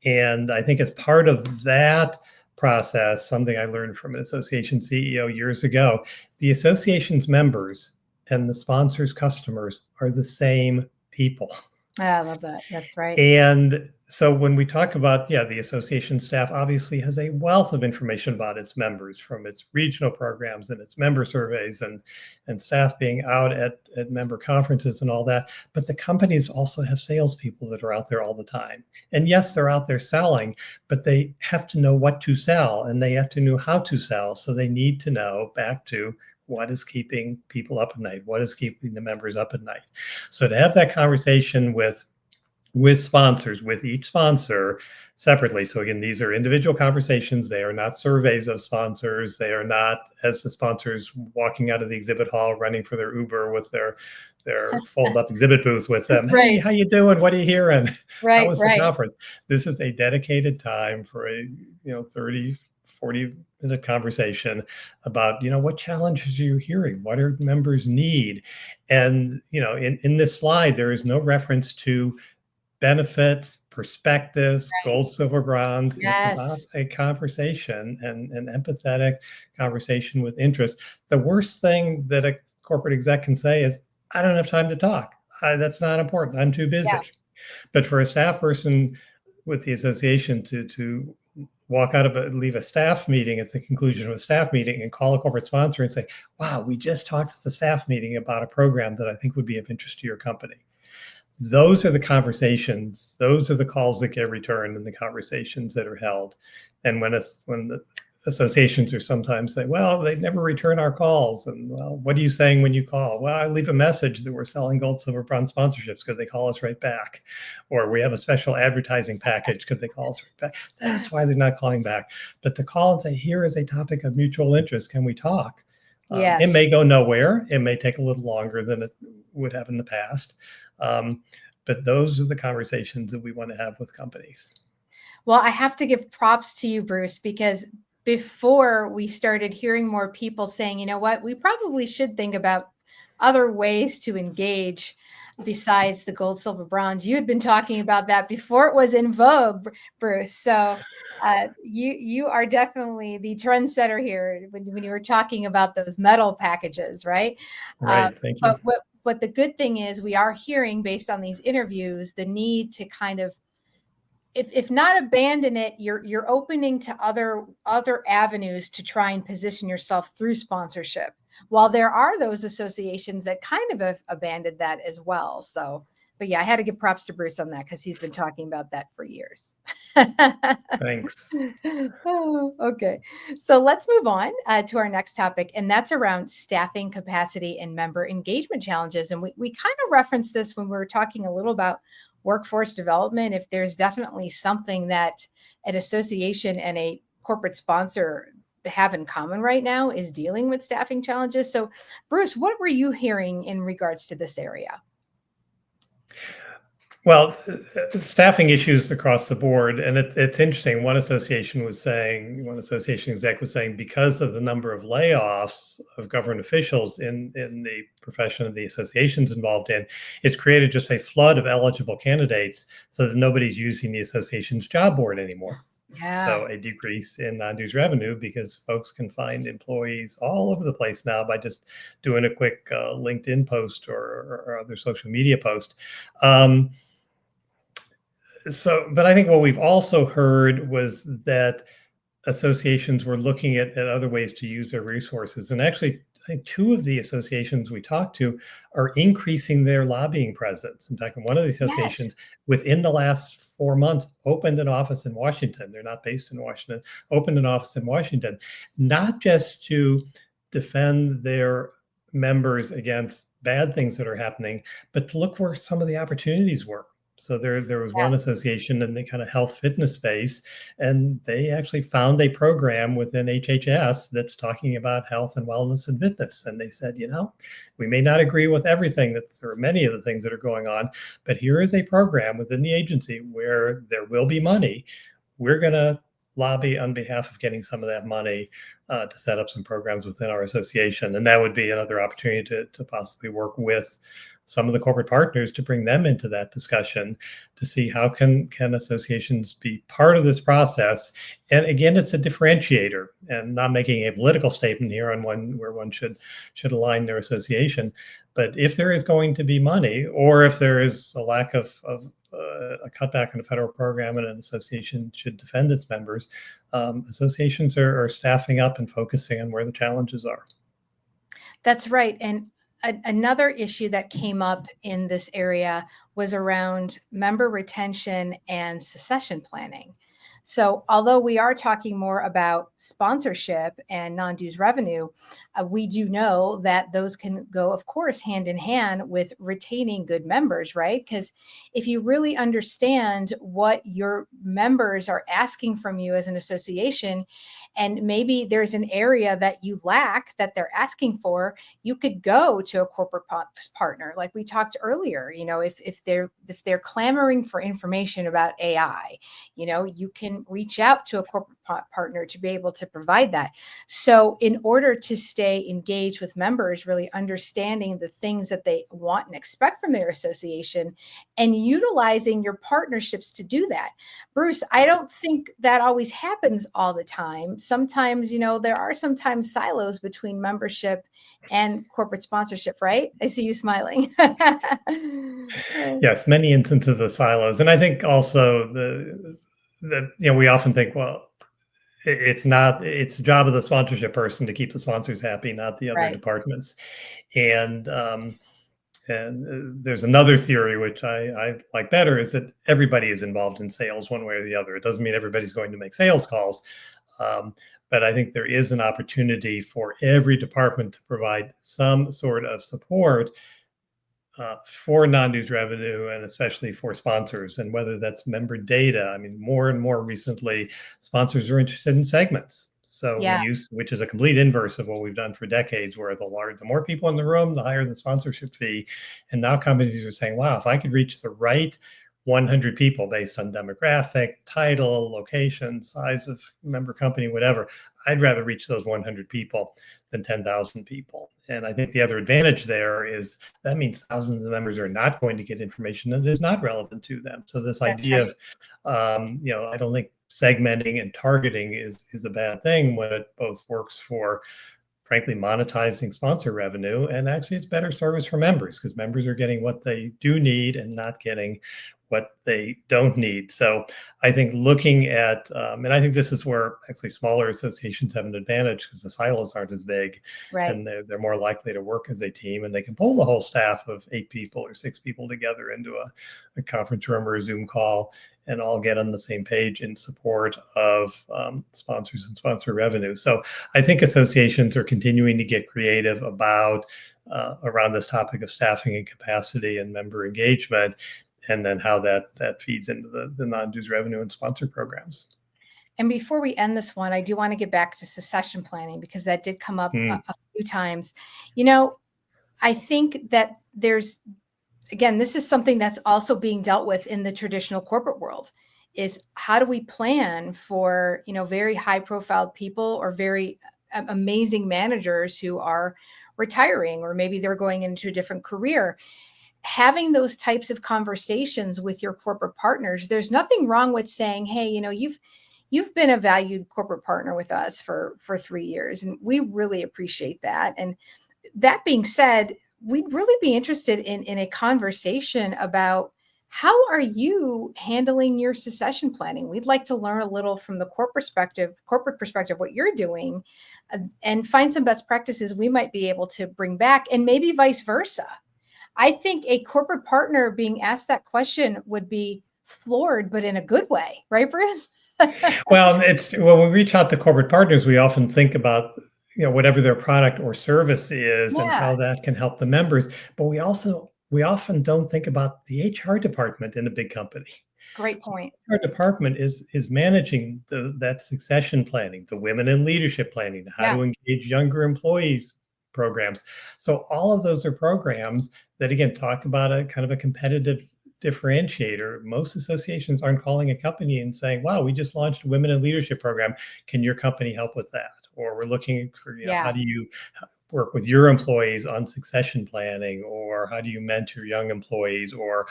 Speaker 2: And I think as part of that process, something I learned from an association CEO years ago, the association's members and the sponsor's customers are the same people.
Speaker 1: I love that. That's right.
Speaker 2: And so when we talk about, the association staff obviously has a wealth of information about its members from its regional programs and its member surveys and staff being out at member conferences and all that. But the companies also have salespeople that are out there all the time. And yes, they're out there selling, but they have to know what to sell and they have to know how to sell. So they need to know, back to, what is keeping people up at night? What is keeping the members up at night? So to have that conversation with sponsors, with each sponsor separately. So again, these are individual conversations. They are not surveys of sponsors. They are not, as the sponsors walking out of the exhibit hall, running for their Uber with their fold up exhibit booths with them.
Speaker 1: Right.
Speaker 2: Hey, how you doing? What are you hearing?
Speaker 1: Right.
Speaker 2: How was the conference? This is a dedicated time for a 30, 40-minute conversation about, what challenges are you hearing? What do members need? And, in this slide, there is no reference to benefits, prospectus,
Speaker 1: Right.
Speaker 2: gold, silver, bronze. It's about
Speaker 1: Yes.
Speaker 2: a conversation and an empathetic conversation with interest. The worst thing that a corporate exec can say is, I don't have time to talk. That's not important. I'm too
Speaker 1: Yeah.
Speaker 2: busy. But for a staff person with the association to walk out of leave a staff meeting at the conclusion of a staff meeting and call a corporate sponsor and say, wow, we just talked at the staff meeting about a program that I think would be of interest to your company. Those are the conversations, those are the calls that get returned and the conversations that are held. And when the associations are sometimes say, well, they never return our calls. And well, what are you saying when you call? Well, I leave a message that we're selling gold, silver, bronze sponsorships. Could they call us right back? Or we have a special advertising package. Could they call us right back? That's why they're not calling back. But to call and say, here is a topic of mutual interest. Can we talk? It
Speaker 1: Yes.
Speaker 2: may go nowhere. It may take a little longer than it would have in the past. But those are the conversations that we want to have with companies.
Speaker 1: Well, I have to give props to you, Bruce, because before we started hearing more people saying, you know what, we probably should think about other ways to engage besides the gold, silver, bronze. You had been talking about that before it was in vogue, Bruce. So you are definitely the trendsetter here when you were talking about those metal packages, right? Uh,
Speaker 2: Right. Thank
Speaker 1: but
Speaker 2: you.
Speaker 1: what the good thing is, we are hearing based on these interviews the need to kind of, if not abandon it, you're opening to other avenues to try and position yourself through sponsorship. While there are those associations that kind of have abandoned that as well. So, but yeah, I had to give props to Bruce on that because he's been talking about that for years.
Speaker 2: Thanks.
Speaker 1: Oh, okay. So let's move on to our next topic, and that's around staffing capacity and member engagement challenges. And we kind of referenced this when we were talking a little about workforce development. If there's definitely something that an association and a corporate sponsor have in common right now is dealing with staffing challenges. So, Bruce, what were you hearing in regards to this area?
Speaker 2: Well, staffing issues across the board, and it's interesting. One association exec was saying, because of the number of layoffs of government officials in the profession of the associations involved in, it's created just a flood of eligible candidates, so that nobody's using the association's job board anymore.
Speaker 1: Yeah.
Speaker 2: So a decrease in non-dues revenue because folks can find employees all over the place now by just doing a quick LinkedIn post or other social media post. Um, but I think what we've also heard was that associations were looking at other ways to use their resources. And actually, I think two of the associations we talked to are increasing their lobbying presence. In fact, one of the
Speaker 1: Yes.
Speaker 2: associations within the last 4 months opened an office in Washington. They're not based in Washington, opened an office in Washington, not just to defend their members against bad things that are happening, but to look where some of the opportunities were. So there was
Speaker 1: Yeah.
Speaker 2: one association in the kind of health fitness space, and they actually found a program within HHS that's talking about health and wellness and fitness. And they said, we may not agree with everything that there are many of the things that are going on, but here is a program within the agency where there will be money. We're going to lobby on behalf of getting some of that money to set up some programs within our association. And that would be another opportunity to possibly work with some of the corporate partners to bring them into that discussion to see how can associations be part of this process. And again, it's a differentiator, and not making a political statement here on where one should align their association. But if there is going to be money, or if there is a lack of a cutback in a federal program and an association should defend its members, associations are staffing up and focusing on where the challenges are.
Speaker 1: That's right. And another issue that came up in this area was around member retention and succession planning. So, although we are talking more about sponsorship and non dues revenue, we do know that those can go, of course, hand in hand with retaining good members, right? Because if you really understand what your members are asking from you as an association, and maybe there's an area that you lack that they're asking for, you could go to a corporate partner like we talked earlier. If they're clamoring for information about AI, you can reach out to a corporate partner to be able to provide that. So in order to stay engaged with members, really understanding the things that they want and expect from their association and utilizing your partnerships to do that. Bruce, I don't think that always happens all the time. Sometimes, there are sometimes silos between membership and corporate sponsorship, right? I see you smiling.
Speaker 2: Yes, many instances of silos. And I think also we often think, well, it's the job of the sponsorship person to keep the sponsors happy, not the other
Speaker 1: Right.
Speaker 2: departments. And there's another theory which I like better, is that everybody is involved in sales one way or the other. It doesn't mean everybody's going to make sales calls, but I think there is an opportunity for every department to provide some sort of support for non-dues revenue, and especially for sponsors, and whether that's member data. I mean, more and more recently, sponsors are interested in segments. So
Speaker 1: Yeah.
Speaker 2: which is a complete inverse of what we've done for decades, where the more people in the room, the higher the sponsorship fee. And now companies are saying, wow, if I could reach the right 100 people based on demographic, title, location, size of member company, whatever, I'd rather reach those 100 people than 10,000 people. And I think the other advantage there is that means thousands of members are not going to get information that is not relevant to them. So this
Speaker 1: That's
Speaker 2: idea
Speaker 1: right.
Speaker 2: of, I don't think segmenting and targeting is a bad thing when it both works for, frankly, monetizing sponsor revenue, and actually it's better service for members, because members are getting what they do need and not getting what they don't need. So I think looking at, and I think this is where actually smaller associations have an advantage, because the silos aren't as big,
Speaker 1: Right.
Speaker 2: and they're more likely to work as a team, and they can pull the whole staff of 8 people or 6 people together into a conference room or a Zoom call, and all get on the same page in support of sponsors and sponsor revenue. So I think associations are continuing to get creative about around this topic of staffing and capacity and member engagement, and then how that feeds into the non-dues revenue and sponsor programs.
Speaker 1: And before we end this one, I do want to get back to succession planning, because that did come up a few times. I think that again, this is something that's also being dealt with in the traditional corporate world, is how do we plan for, very high profile people or very amazing managers who are retiring, or maybe they're going into a different career. Having those types of conversations with your corporate partners, there's nothing wrong with saying, hey, you've been a valued corporate partner with us for 3 years, and we really appreciate that. And that being said, we'd really be interested in a conversation about, how are you handling your succession planning? We'd like to learn a little from the corporate perspective, what you're doing, and find some best practices we might be able to bring back, and maybe vice versa. I think a corporate partner being asked that question would be floored, but in a good way, right, Bruce?
Speaker 2: Well, it's when we reach out to corporate partners, we often think about, whatever their product or service is and
Speaker 1: Yeah,
Speaker 2: how that can help the members. But we often don't think about the HR department in a big company.
Speaker 1: great
Speaker 2: So
Speaker 1: point.
Speaker 2: our department is managing that succession planning, the women in leadership planning, how
Speaker 1: Yeah,
Speaker 2: to engage younger employees programs. So all of those are programs that, again, talk about a kind of a competitive differentiator. Most associations aren't calling a company and saying, wow, we just launched a women in leadership program, can your company help with that? Or we're looking for, how
Speaker 1: yeah,
Speaker 2: do you work with your employees on succession planning, or how do you mentor young employees, or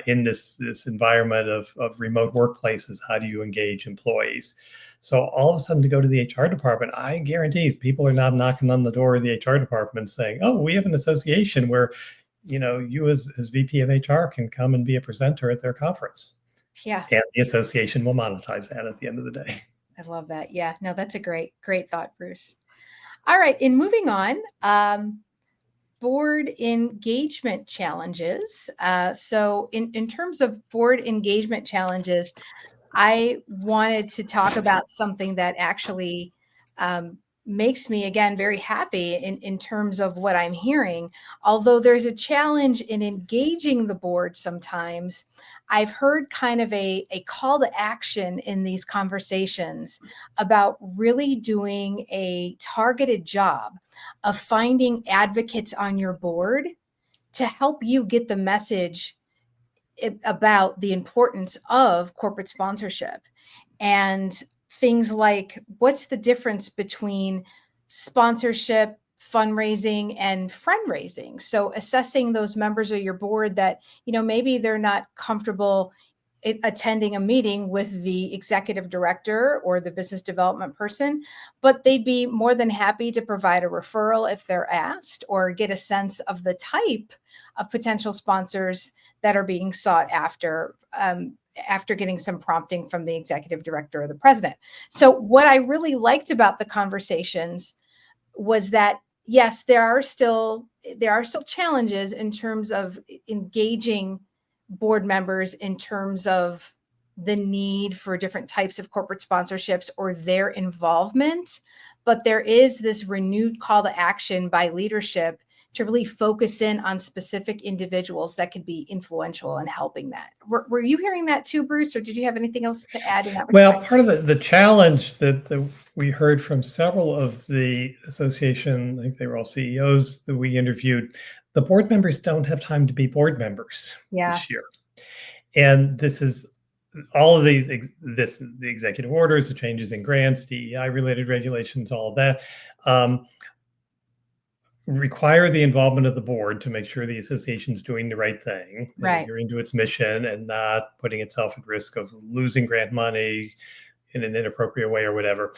Speaker 2: in this environment of remote workplaces, how do you engage employees? So all of a sudden, to go to the HR department, I guarantee people are not knocking on the door of the HR department saying, oh, we have an association where, you as VP of HR can come and be a presenter at their conference.
Speaker 1: yeah.
Speaker 2: And the association will monetize that at the end of the day.
Speaker 1: I love that. Yeah, no, that's a great thought, Bruce. All right, in moving on, board engagement challenges. So, in terms of board engagement challenges, I wanted to talk about something that actually makes me, again, very happy in terms of what I'm hearing. Although there's a challenge in engaging the board sometimes, I've heard kind of a call to action in these conversations about really doing a targeted job of finding advocates on your board to help you get the message about the importance of corporate sponsorship and things like what's the difference between sponsorship, fundraising, and friend raising. So assessing those members of your board that, maybe they're not comfortable attending a meeting with the executive director or the business development person, but they'd be more than happy to provide a referral if they're asked, or get a sense of the type of potential sponsors that are being sought after getting some prompting from the executive director or the president. So what I really liked about the conversations was that, yes, there are still challenges in terms of engaging board members in terms of the need for different types of corporate sponsorships or their involvement, but there is this renewed call to action by leadership to really focus in on specific individuals that could be influential in helping that. Were you hearing that too, Bruce, or did you have anything else to add in that
Speaker 2: Well,
Speaker 1: respect?
Speaker 2: part of the challenge that we heard from several of the association, I think they were all CEOs that we interviewed, the board members don't have time to be board members
Speaker 1: Yeah,
Speaker 2: this year. And this is all of these, the executive orders, the changes in grants, DEI related regulations, all of that. Require the involvement of the board to make sure the association is doing the right thing and
Speaker 1: right.
Speaker 2: adhering to its mission and not putting itself at risk of losing grant money in an inappropriate way or whatever.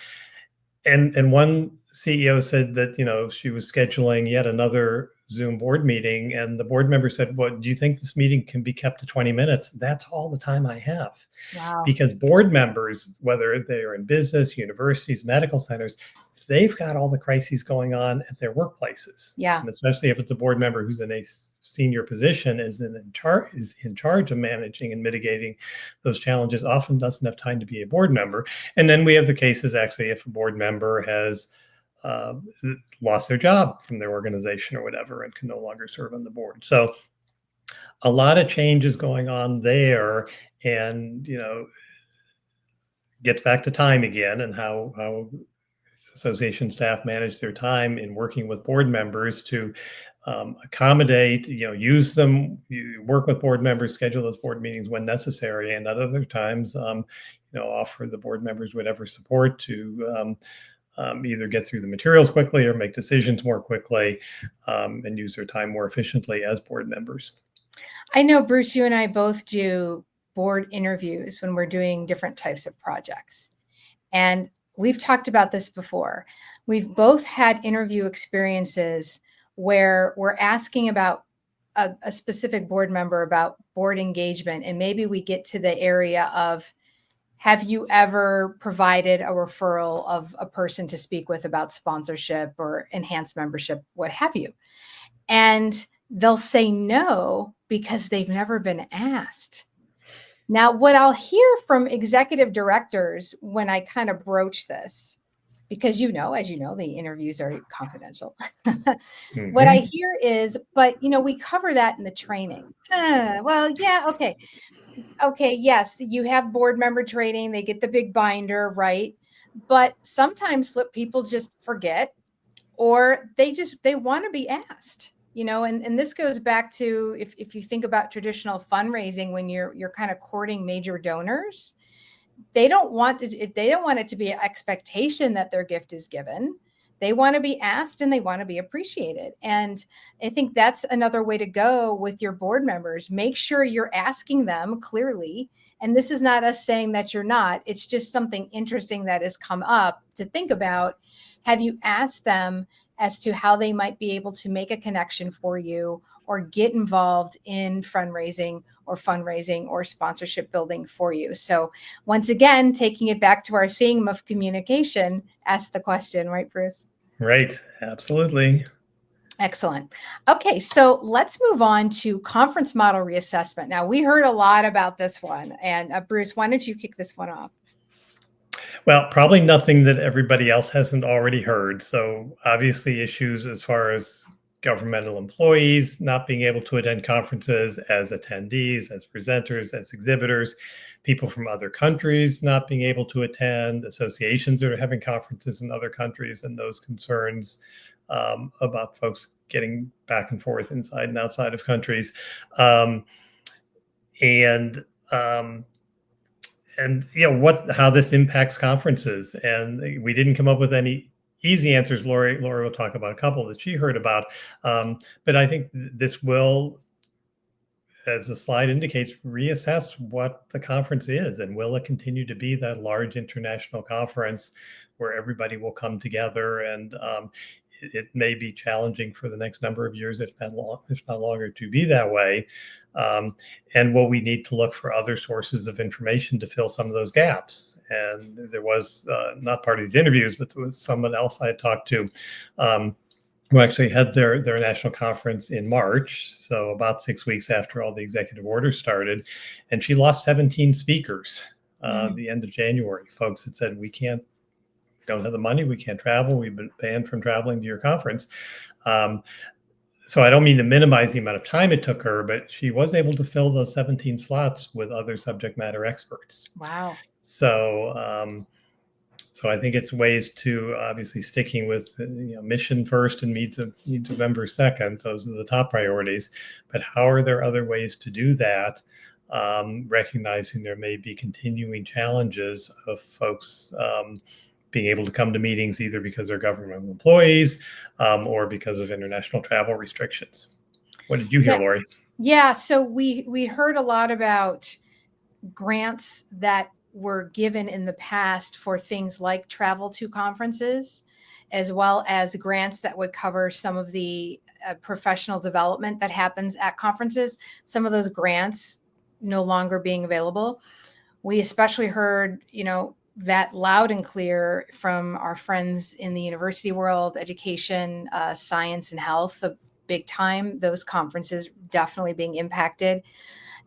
Speaker 2: And one CEO said that, she was scheduling yet another Zoom board meeting, and the board member said, "Well, do you think this meeting can be kept to 20 minutes? That's all the time I have."
Speaker 1: Wow.
Speaker 2: Because board members, whether they're in business, universities, medical centers, they've got all the crises going on at their workplaces.
Speaker 1: Yeah.
Speaker 2: And especially if it's a board member who's in a senior position, is in charge of managing and mitigating those challenges, often doesn't have time to be a board member. And then we have the cases, actually, if a board member has lost their job from their organization or whatever and can no longer serve on the board. So a lot of changes going on there, and gets back to time again and how association staff manage their time in working with board members to accommodate, use them, work with board members, schedule those board meetings when necessary, and at other times, offer the board members whatever support to either get through the materials quickly or make decisions more quickly, and use their time more efficiently as board members.
Speaker 1: I know, Bruce, you and I both do board interviews when we're doing different types of projects. And we've talked about this before. We've both had interview experiences where we're asking about a specific board member about board engagement. And maybe we get to the area of, have you ever provided a referral of a person to speak with about sponsorship or enhanced membership, what have you? And they'll say no because they've never been asked. Now, what I'll hear from executive directors when I kind of broach this, because as you know, the interviews are confidential. What I
Speaker 2: Mm-hmm.
Speaker 1: hear is, but we cover that in the training. Well, yeah, okay. Okay, yes, you have board member training, they get the big binder, right? But sometimes people just forget, or they want to be asked, and this goes back to, if you think about traditional fundraising, when you're kind of courting major donors, they don't want it to be an expectation that their gift is given. They want to be asked and they want to be appreciated. And I think that's another way to go with your board members. Make sure you're asking them clearly. And this is not us saying that you're not, it's just something interesting that has come up to think about. Have you asked them as to how they might be able to make a connection for you or get involved in fundraising or sponsorship building for you? So once again, taking it back to our theme of communication, ask the question, right, Bruce?
Speaker 2: Right. Absolutely.
Speaker 1: Excellent. Okay, so let's move on to conference model reassessment. Now, we heard a lot about this one, and Bruce, why don't you kick this one off?
Speaker 2: Well, probably nothing that everybody else hasn't already heard. So obviously issues as far as governmental employees not being able to attend conferences as attendees, as presenters, as exhibitors, people from other countries not being able to attend, associations that are having conferences in other countries, and those concerns about folks getting back and forth inside and outside of countries. and um, how this impacts conferences. And we didn't come up with any easy answers. Lori will talk about a couple that she heard about, but I think this will, as the slide indicates, reassess what the conference is, and will it continue to be that large international conference where everybody will come together. And it may be challenging for the next number of years, if not longer, to be that way. And will we need to look for other sources of information to fill some of those gaps? And there was, not part of these interviews, but there was someone else I had talked to, who actually had their national conference in March, so about 6 weeks after all the executive orders started, and she lost 17 speakers the end of January. Folks had said, we don't have the money, we can't travel, we've been banned from traveling to your conference. So I don't mean to minimize the amount of time it took her, but she was able to fill those 17 slots with other subject matter experts.
Speaker 1: Wow.
Speaker 2: So I think it's ways to, obviously, sticking with mission first and needs of members second. Those are the top priorities. But how are there other ways to do that? Recognizing there may be continuing challenges of folks being able to come to meetings either because they're government employees or because of international travel restrictions. What did you hear, Lori?
Speaker 1: Yeah, so we heard a lot about grants that were given in the past for things like travel to conferences, as well as grants that would cover some of the professional development that happens at conferences. Some of those grants no longer being available. We especially heard, that loud and clear from our friends in the university world, education, science, and health, the big time, those conferences definitely being impacted.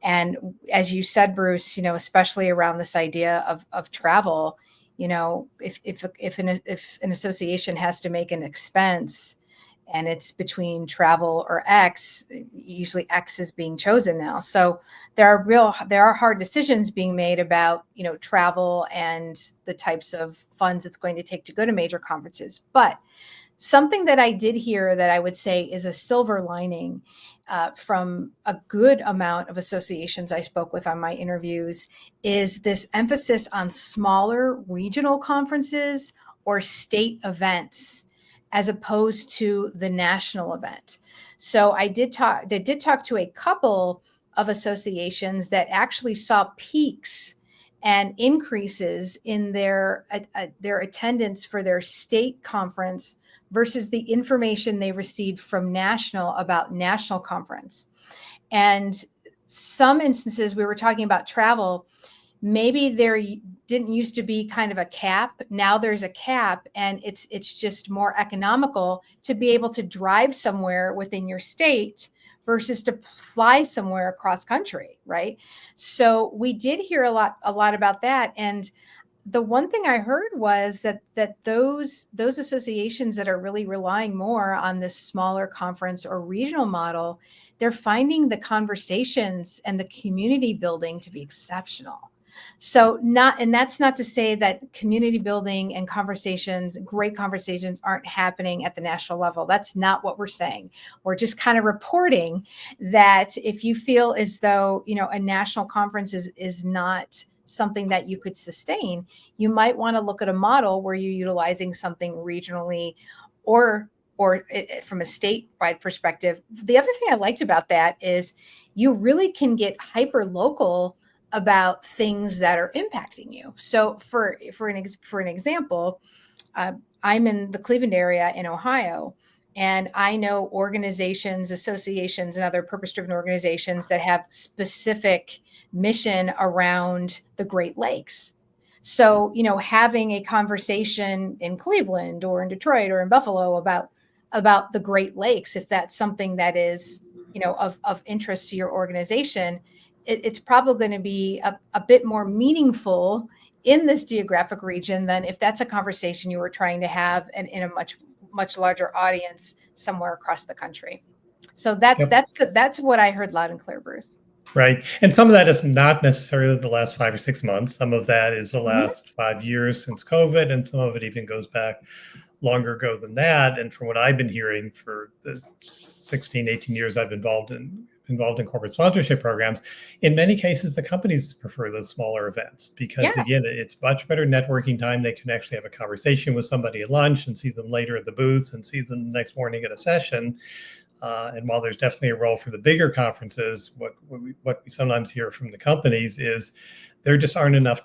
Speaker 1: And as you said, Bruce, especially around this idea of travel, if an association has to make an expense and it's between travel or X, usually X is being chosen now. So there are hard decisions being made about, travel and the types of funds it's going to take to go to major conferences. But something that I did hear that I would say is a silver lining from a good amount of associations I spoke with on my interviews is this emphasis on smaller regional conferences or state events as opposed to the national event. So I did talk to a couple of associations that actually saw peaks and increases in their attendance for their state conference versus the information they received from national about national conference. And some instances we were talking about travel, maybe there didn't used to be kind of a cap. Now there's a cap, and it's just more economical to be able to drive somewhere within your state versus to fly somewhere across country, right? So we did hear a lot about that. And the one thing I heard was that those associations that are really relying more on this smaller conference or regional model, they're finding the conversations and the community building to be exceptional. So that's not to say that community building and great conversations aren't happening at the national level. That's not what we're saying. We're just kind of reporting that if you feel as though, a national conference is not something that you could sustain, you might want to look at a model where you're utilizing something regionally or from a statewide perspective. The other thing I liked about that is you really can get hyper local about things that are impacting you. So for an example, I'm in the Cleveland area in Ohio, and I know organizations, associations, and other purpose-driven organizations that have specific mission around the Great Lakes. So, having a conversation in Cleveland or in Detroit or in Buffalo about the Great Lakes, if that's something that is, of interest to your organization, it's probably going to be a bit more meaningful in this geographic region than if that's a conversation you were trying to have in a much larger audience somewhere across the country. So that's what I heard loud and clear, Bruce.
Speaker 2: Right. And some of that is not necessarily the last 5 or 6 months. Some of that is the last 5 years since COVID, and some of it even goes back longer ago than that. And from what I've been hearing for the 16, 18 years I've been involved in involved in corporate sponsorship programs, in many cases, the companies prefer those smaller events because,
Speaker 1: Yeah.
Speaker 2: again, it's much better networking time. They can actually have a conversation with somebody at lunch and see them later at the booth and see them the next morning at a session. And while there's definitely a role for the bigger conferences, what we sometimes hear from the companies is there just aren't enough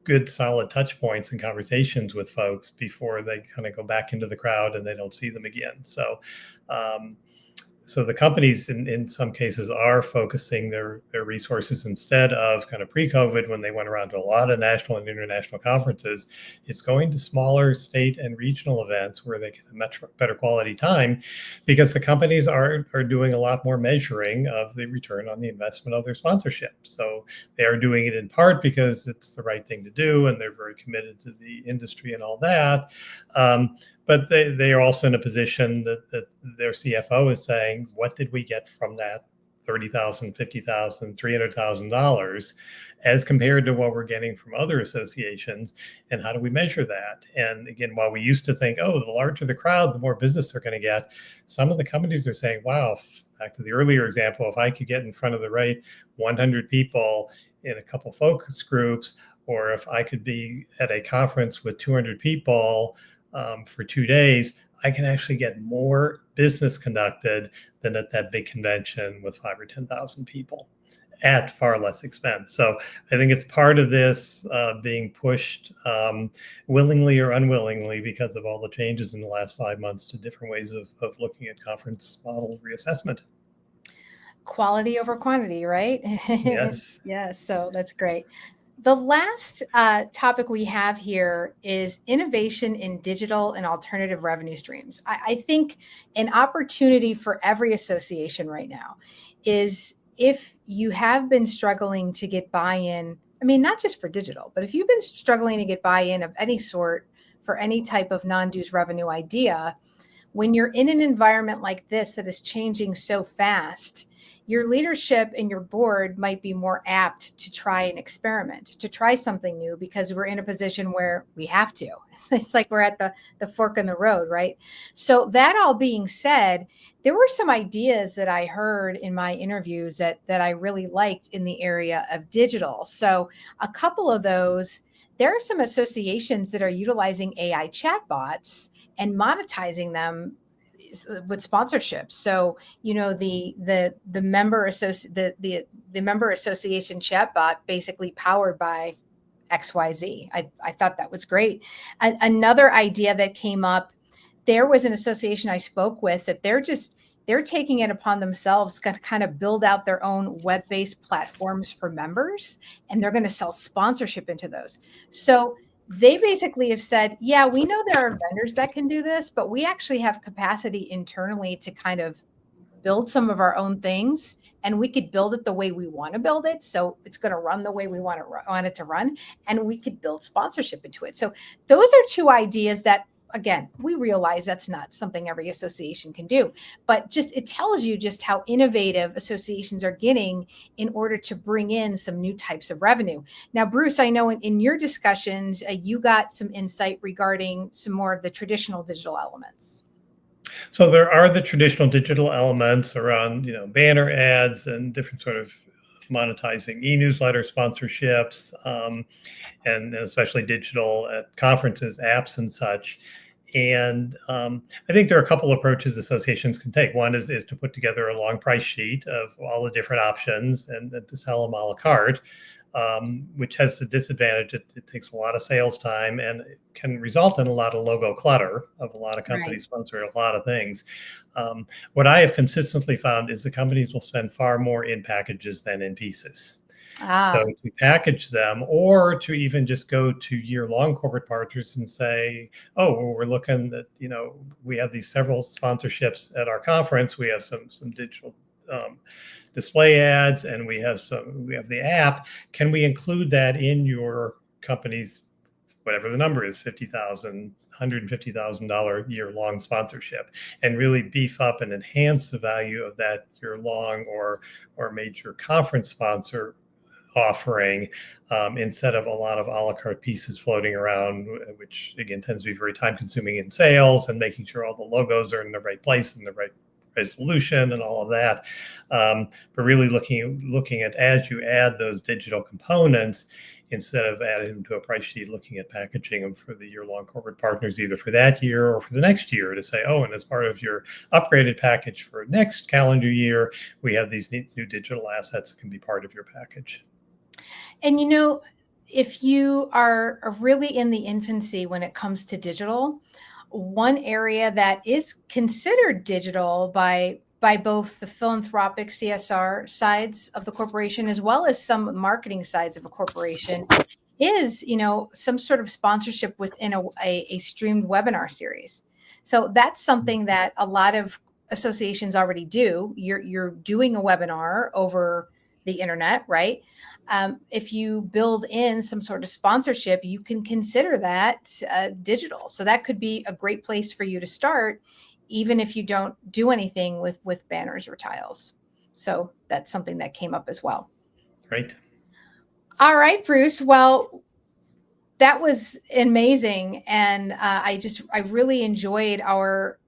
Speaker 2: good solid touch points and conversations with folks before they kind of go back into the crowd and they don't see them again. Um, so the companies in some cases are focusing their resources, instead of kind of pre-COVID when they went around to a lot of national and international conferences, it's going to smaller state and regional events where they get a much better quality time, because the companies are doing a lot more measuring of the return on the investment of their sponsorship. So they are doing it in part because it's the right thing to do and they're very committed to the industry and all that. But they are also in a position that their CFO is saying, what did we get from that $30,000, $50,000, $300,000 as compared to what we're getting from other associations, and how do we measure that? And again, while we used to think, oh, the larger the crowd, the more business they're going to get, some of the companies are saying, wow, back to the earlier example, if I could get in front of the right 100 people in a couple focus groups, or if I could be at a conference with 200 people for 2 days, I can actually get more business conducted than at that big convention with 5 or 10,000 people at far less expense. So I think it's part of this being pushed willingly or unwillingly because of all the changes in the last 5 months to different ways of looking at conference model reassessment.
Speaker 1: Quality over quantity, right?
Speaker 2: Yes.
Speaker 1: Yeah, so that's great. The last topic we have here is innovation in digital and alternative revenue streams. I think an opportunity for every association right now is, if you have been struggling to get buy-in, I mean, not just for digital, but if you've been struggling to get buy-in of any sort for any type of non-dues revenue idea, when you're in an environment like this that is changing so fast, your leadership and your board might be more apt to try an experiment, to try something new, because we're in a position where we have to. It's like we're at the fork in the road, right? So that all being said, there were some ideas that I heard in my interviews that I really liked in the area of digital. So a couple of those, there are some associations that are utilizing AI chatbots and monetizing them with sponsorships. So, you know, the member the member association chatbot, basically powered by XYZ. I thought that was great. Another idea that came up, there was an association I spoke with that they're taking it upon themselves to kind of build out their own web-based platforms for members, and they're going to sell sponsorship into those. So they basically have said, yeah, we know there are vendors that can do this, but we actually have capacity internally to kind of build some of our own things, and we could build it the way we want to build it, so it's going to run the way we want it to run, and we could build sponsorship into it. So those are two ideas that, again, we realize that's not something every association can do, but just it tells you just how innovative associations are getting in order to bring in some new types of revenue. Now, Bruce, I know in your discussions, you got some insight regarding some more of the traditional digital elements.
Speaker 2: So there are the traditional digital elements around, banner ads and different sort of monetizing e-newsletter sponsorships, and especially digital at conferences, apps, and such. And I think there are a couple approaches associations can take. One is to put together a long price sheet of all the different options and to sell them a la carte, which has the disadvantage it takes a lot of sales time and it can result in a lot of logo clutter of a lot of companies sponsoring a lot of things. What I have consistently found is the companies will spend far more in packages than in pieces. So to package them, or to even just go to year-long corporate partners and say, oh, well, we're looking at, we have these several sponsorships at our conference. We have some digital display ads, and we have the app. Can we include that in your company's, whatever the number is, $50,000, $150,000 year-long sponsorship, and really beef up and enhance the value of that year-long or major conference sponsor offering, instead of a lot of a la carte pieces floating around, which again tends to be very time consuming in sales and making sure all the logos are in the right place in the right resolution and all of that. But really looking at, as you add those digital components, instead of adding them to a price sheet, looking at packaging them for the year-long corporate partners, either for that year or for the next year, to say, oh, and as part of your upgraded package for next calendar year, we have these new digital assets that can be part of your package.
Speaker 1: And if you are really in the infancy when it comes to digital, one area that is considered digital by both the philanthropic CSR sides of the corporation as well as some marketing sides of a corporation is, some sort of sponsorship within a streamed webinar series. So that's something that a lot of associations already do. You're doing a webinar over the internet, right? If you build in some sort of sponsorship, you can consider that digital. So that could be a great place for you to start, even if you don't do anything with banners or tiles. So that's something that came up as well.
Speaker 2: Right.
Speaker 1: All right, Bruce. Well, that was amazing, and I really enjoyed our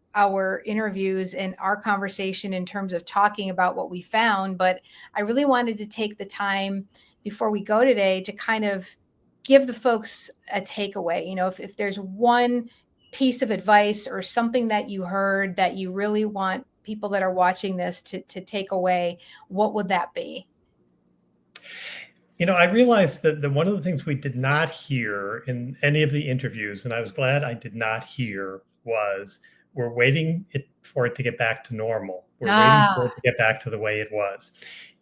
Speaker 1: interviews and our conversation in terms of talking about what we found. But I really wanted to take the time before we go today to kind of give the folks a takeaway. If there's one piece of advice or something that you heard that you really want people that are watching this to take away, what would that be?
Speaker 2: I realized that one of the things we did not hear in any of the interviews, and I was glad I did not hear, was we're waiting for it to get back to normal. We're waiting for it to get back to the way it was.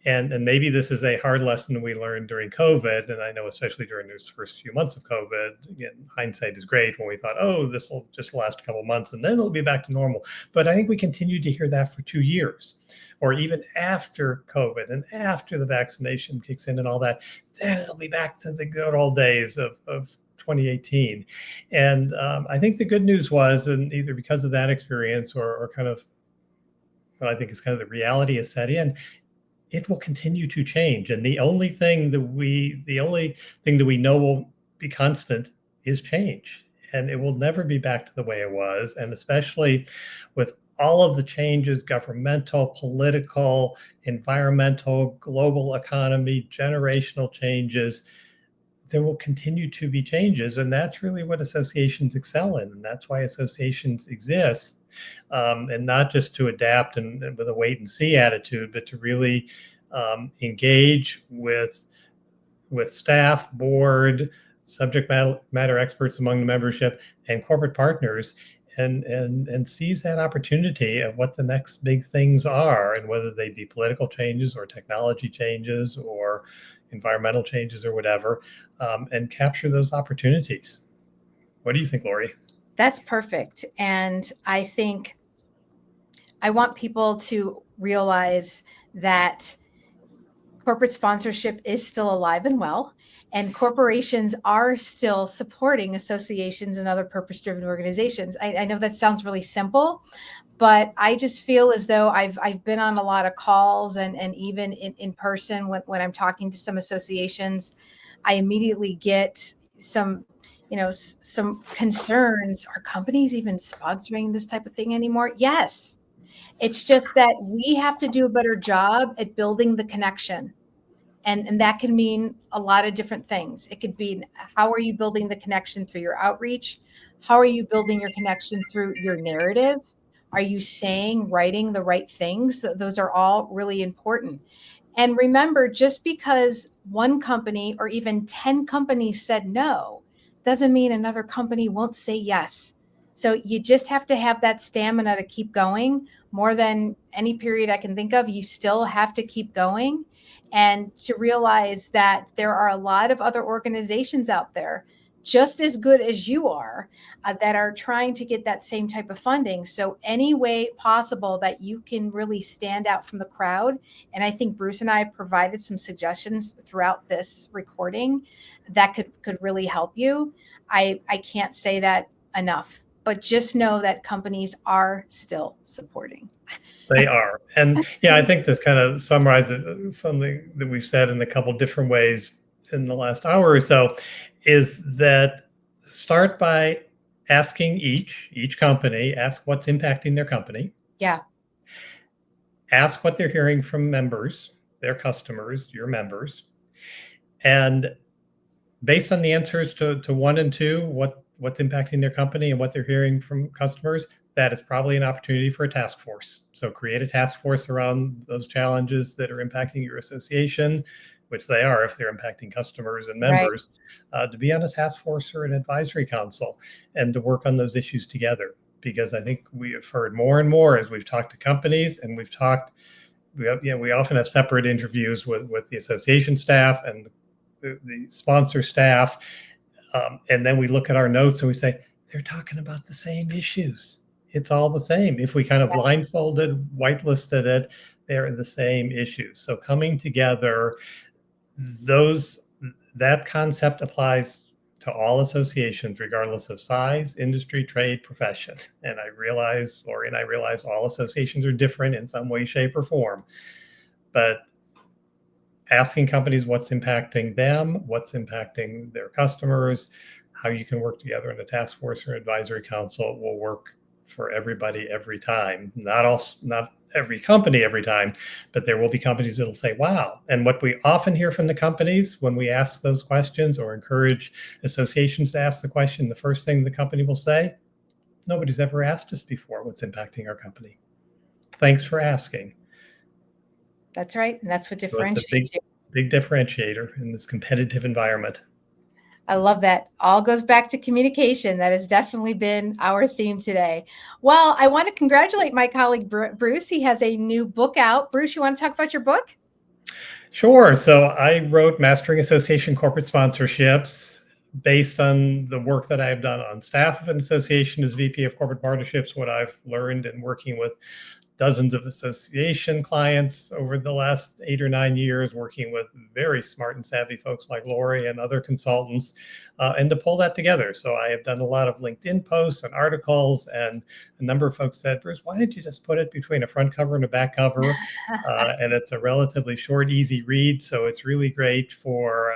Speaker 2: And maybe this is a hard lesson we learned during COVID. And I know, especially during those first few months of COVID, again, hindsight is great when we thought, oh, this will just last a couple of months and then it'll be back to normal. But I think we continued to hear that for 2 years, or even after COVID and after the vaccination kicks in and all that, then it'll be back to the good old days of 2018. And I think the good news was, and either because of that experience or kind of what I think is kind of the reality is set in, it will continue to change. And the only thing that we know will be constant is change. And it will never be back to the way it was. And especially with all of the changes, governmental, political, environmental, global economy, generational changes, there will continue to be changes. And that's really what associations excel in. And that's why associations exist. And not just to adapt and with a wait and see attitude, but to really engage with staff, board, subject matter experts among the membership, and corporate partners, and seize that opportunity of what the next big things are, and whether they be political changes or technology changes or environmental changes or whatever, and capture those opportunities. What do you think, Lori?
Speaker 1: That's perfect. And I think I want people to realize that corporate sponsorship is still alive and well, and corporations are still supporting associations and other purpose-driven organizations. I know that sounds really simple, but I just feel as though I've been on a lot of calls and even in person when I'm talking to some associations, I immediately get some some concerns. Are companies even sponsoring this type of thing anymore? Yes. It's just that we have to do a better job at building the connection. And that can mean a lot of different things. It could be, how are you building the connection through your outreach? How are you building your connection through your narrative? Are you writing the right things? Those are all really important. And remember, just because one company or even 10 companies said no, doesn't mean another company won't say yes. So you just have to have that stamina to keep going more than any period I can think of. You still have to keep going and to realize that there are a lot of other organizations out there just as good as you are that are trying to get that same type of funding. So any way possible that you can really stand out from the crowd. And I think Bruce and I have provided some suggestions throughout this recording that could really help you. I can't say that enough, but just know that companies are still supporting.
Speaker 2: They are. And yeah, I think this kind of summarizes something that we've said in a couple different ways in the last hour or so, is that start by asking each company, ask what's impacting their company.
Speaker 1: Yeah.
Speaker 2: ask what they're hearing from members, their customers, your members, and based on the answers to 1 and 2, what's impacting their company and what they're hearing from customers, that is probably an opportunity for a task force. So create a task force around those challenges that are impacting your association, which they are if they're impacting customers and members, to be on a task force or an advisory council and to work on those issues together. Because I think we have heard more and more as we've talked to companies and we often have separate interviews with the association staff and the sponsor staff. And then we look at our notes and we say, they're talking about the same issues. It's all the same. If we kind of blindfolded, whitelisted it, they're the same issues. So coming together, that concept applies to all associations, regardless of size, industry, trade, profession. And I realize, Lori and I realize all associations are different in some way, shape, or form. But asking companies what's impacting them, what's impacting their customers, how you can work together in a task force or advisory council will work for everybody every time. Not every company every time, but there will be companies that'll say, wow. And what we often hear from the companies when we ask those questions or encourage associations to ask the question, the first thing the company will say, nobody's ever asked us before what's impacting our company. Thanks for asking.
Speaker 1: That's right. And that's what differentiates you.
Speaker 2: It's a big differentiator in this competitive environment.
Speaker 1: I love that. All goes back to communication. That has definitely been our theme today. Well, I want to congratulate my colleague, Bruce. He has a new book out. Bruce, you want to talk about your book?
Speaker 2: Sure. So I wrote Mastering Association Corporate Sponsorships based on the work that I've done on staff of an association as VP of Corporate Partnerships, what I've learned in working with dozens of association clients over the last 8 or 9 years, working with very smart and savvy folks like Lori and other consultants, and to pull that together. So I have done a lot of LinkedIn posts and articles, and a number of folks said, Bruce, why didn't you just put it between a front cover and a back cover? And it's a relatively short, easy read. So it's really great for,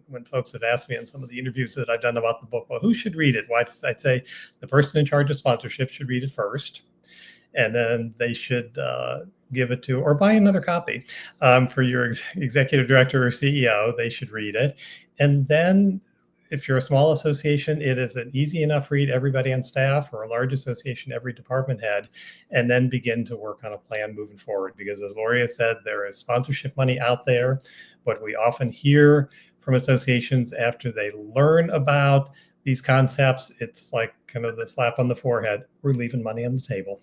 Speaker 2: when folks have asked me in some of the interviews that I've done about the book, well, who should read it? Well, I'd say the person in charge of sponsorship should read it first. And then they should give it to, or buy another copy for your executive director or CEO. They should read it. And then if you're a small association, it is an easy enough read, everybody on staff, or a large association, every department head, and then begin to work on a plan moving forward. Because as Lori said, there is sponsorship money out there. What we often hear from associations after they learn about these concepts, it's like kind of the slap on the forehead. We're leaving money on the table.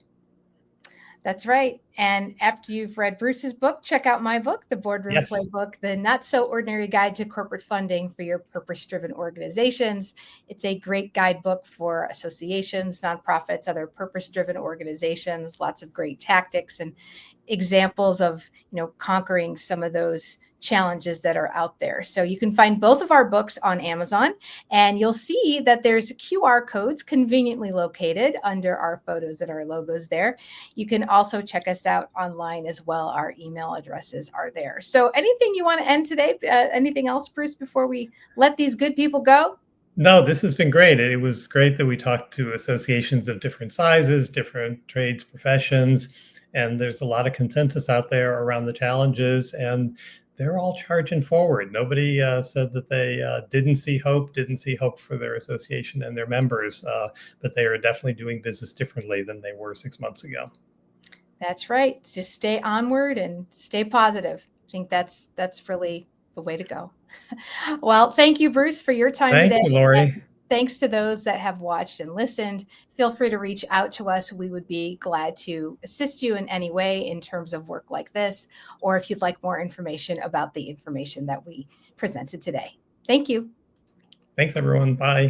Speaker 1: That's right. And after you've read Bruce's book, check out my book, The Boardroom Playbook, The Not So Ordinary Guide to Corporate Funding for Your Purpose-Driven Organizations. It's a great guidebook for associations, nonprofits, other purpose-driven organizations, lots of great tactics and examples of, conquering some of those challenges that are out there. So you can find both of our books on Amazon, and you'll see that there's QR codes conveniently located under our photos and our logos there. You can also check us out online as well. Our email addresses are there. So anything you want to end today? Anything else, Bruce, before we let these good people go?
Speaker 2: No, this has been great. It was great that we talked to associations of different sizes, different trades, professions, and there's a lot of consensus out there around the challenges, and they're all charging forward. Nobody said that they didn't see hope for their association and their members, but they are definitely doing business differently than they were 6 months ago.
Speaker 1: That's right. Just stay onward and stay positive. I think that's really the way to go. Well, thank you, Bruce, for your time today.
Speaker 2: Thank you, Lori.
Speaker 1: And thanks to those that have watched and listened. Feel free to reach out to us. We would be glad to assist you in any way in terms of work like this, or if you'd like more information about the information that we presented today. Thank you.
Speaker 2: Thanks, everyone. Bye.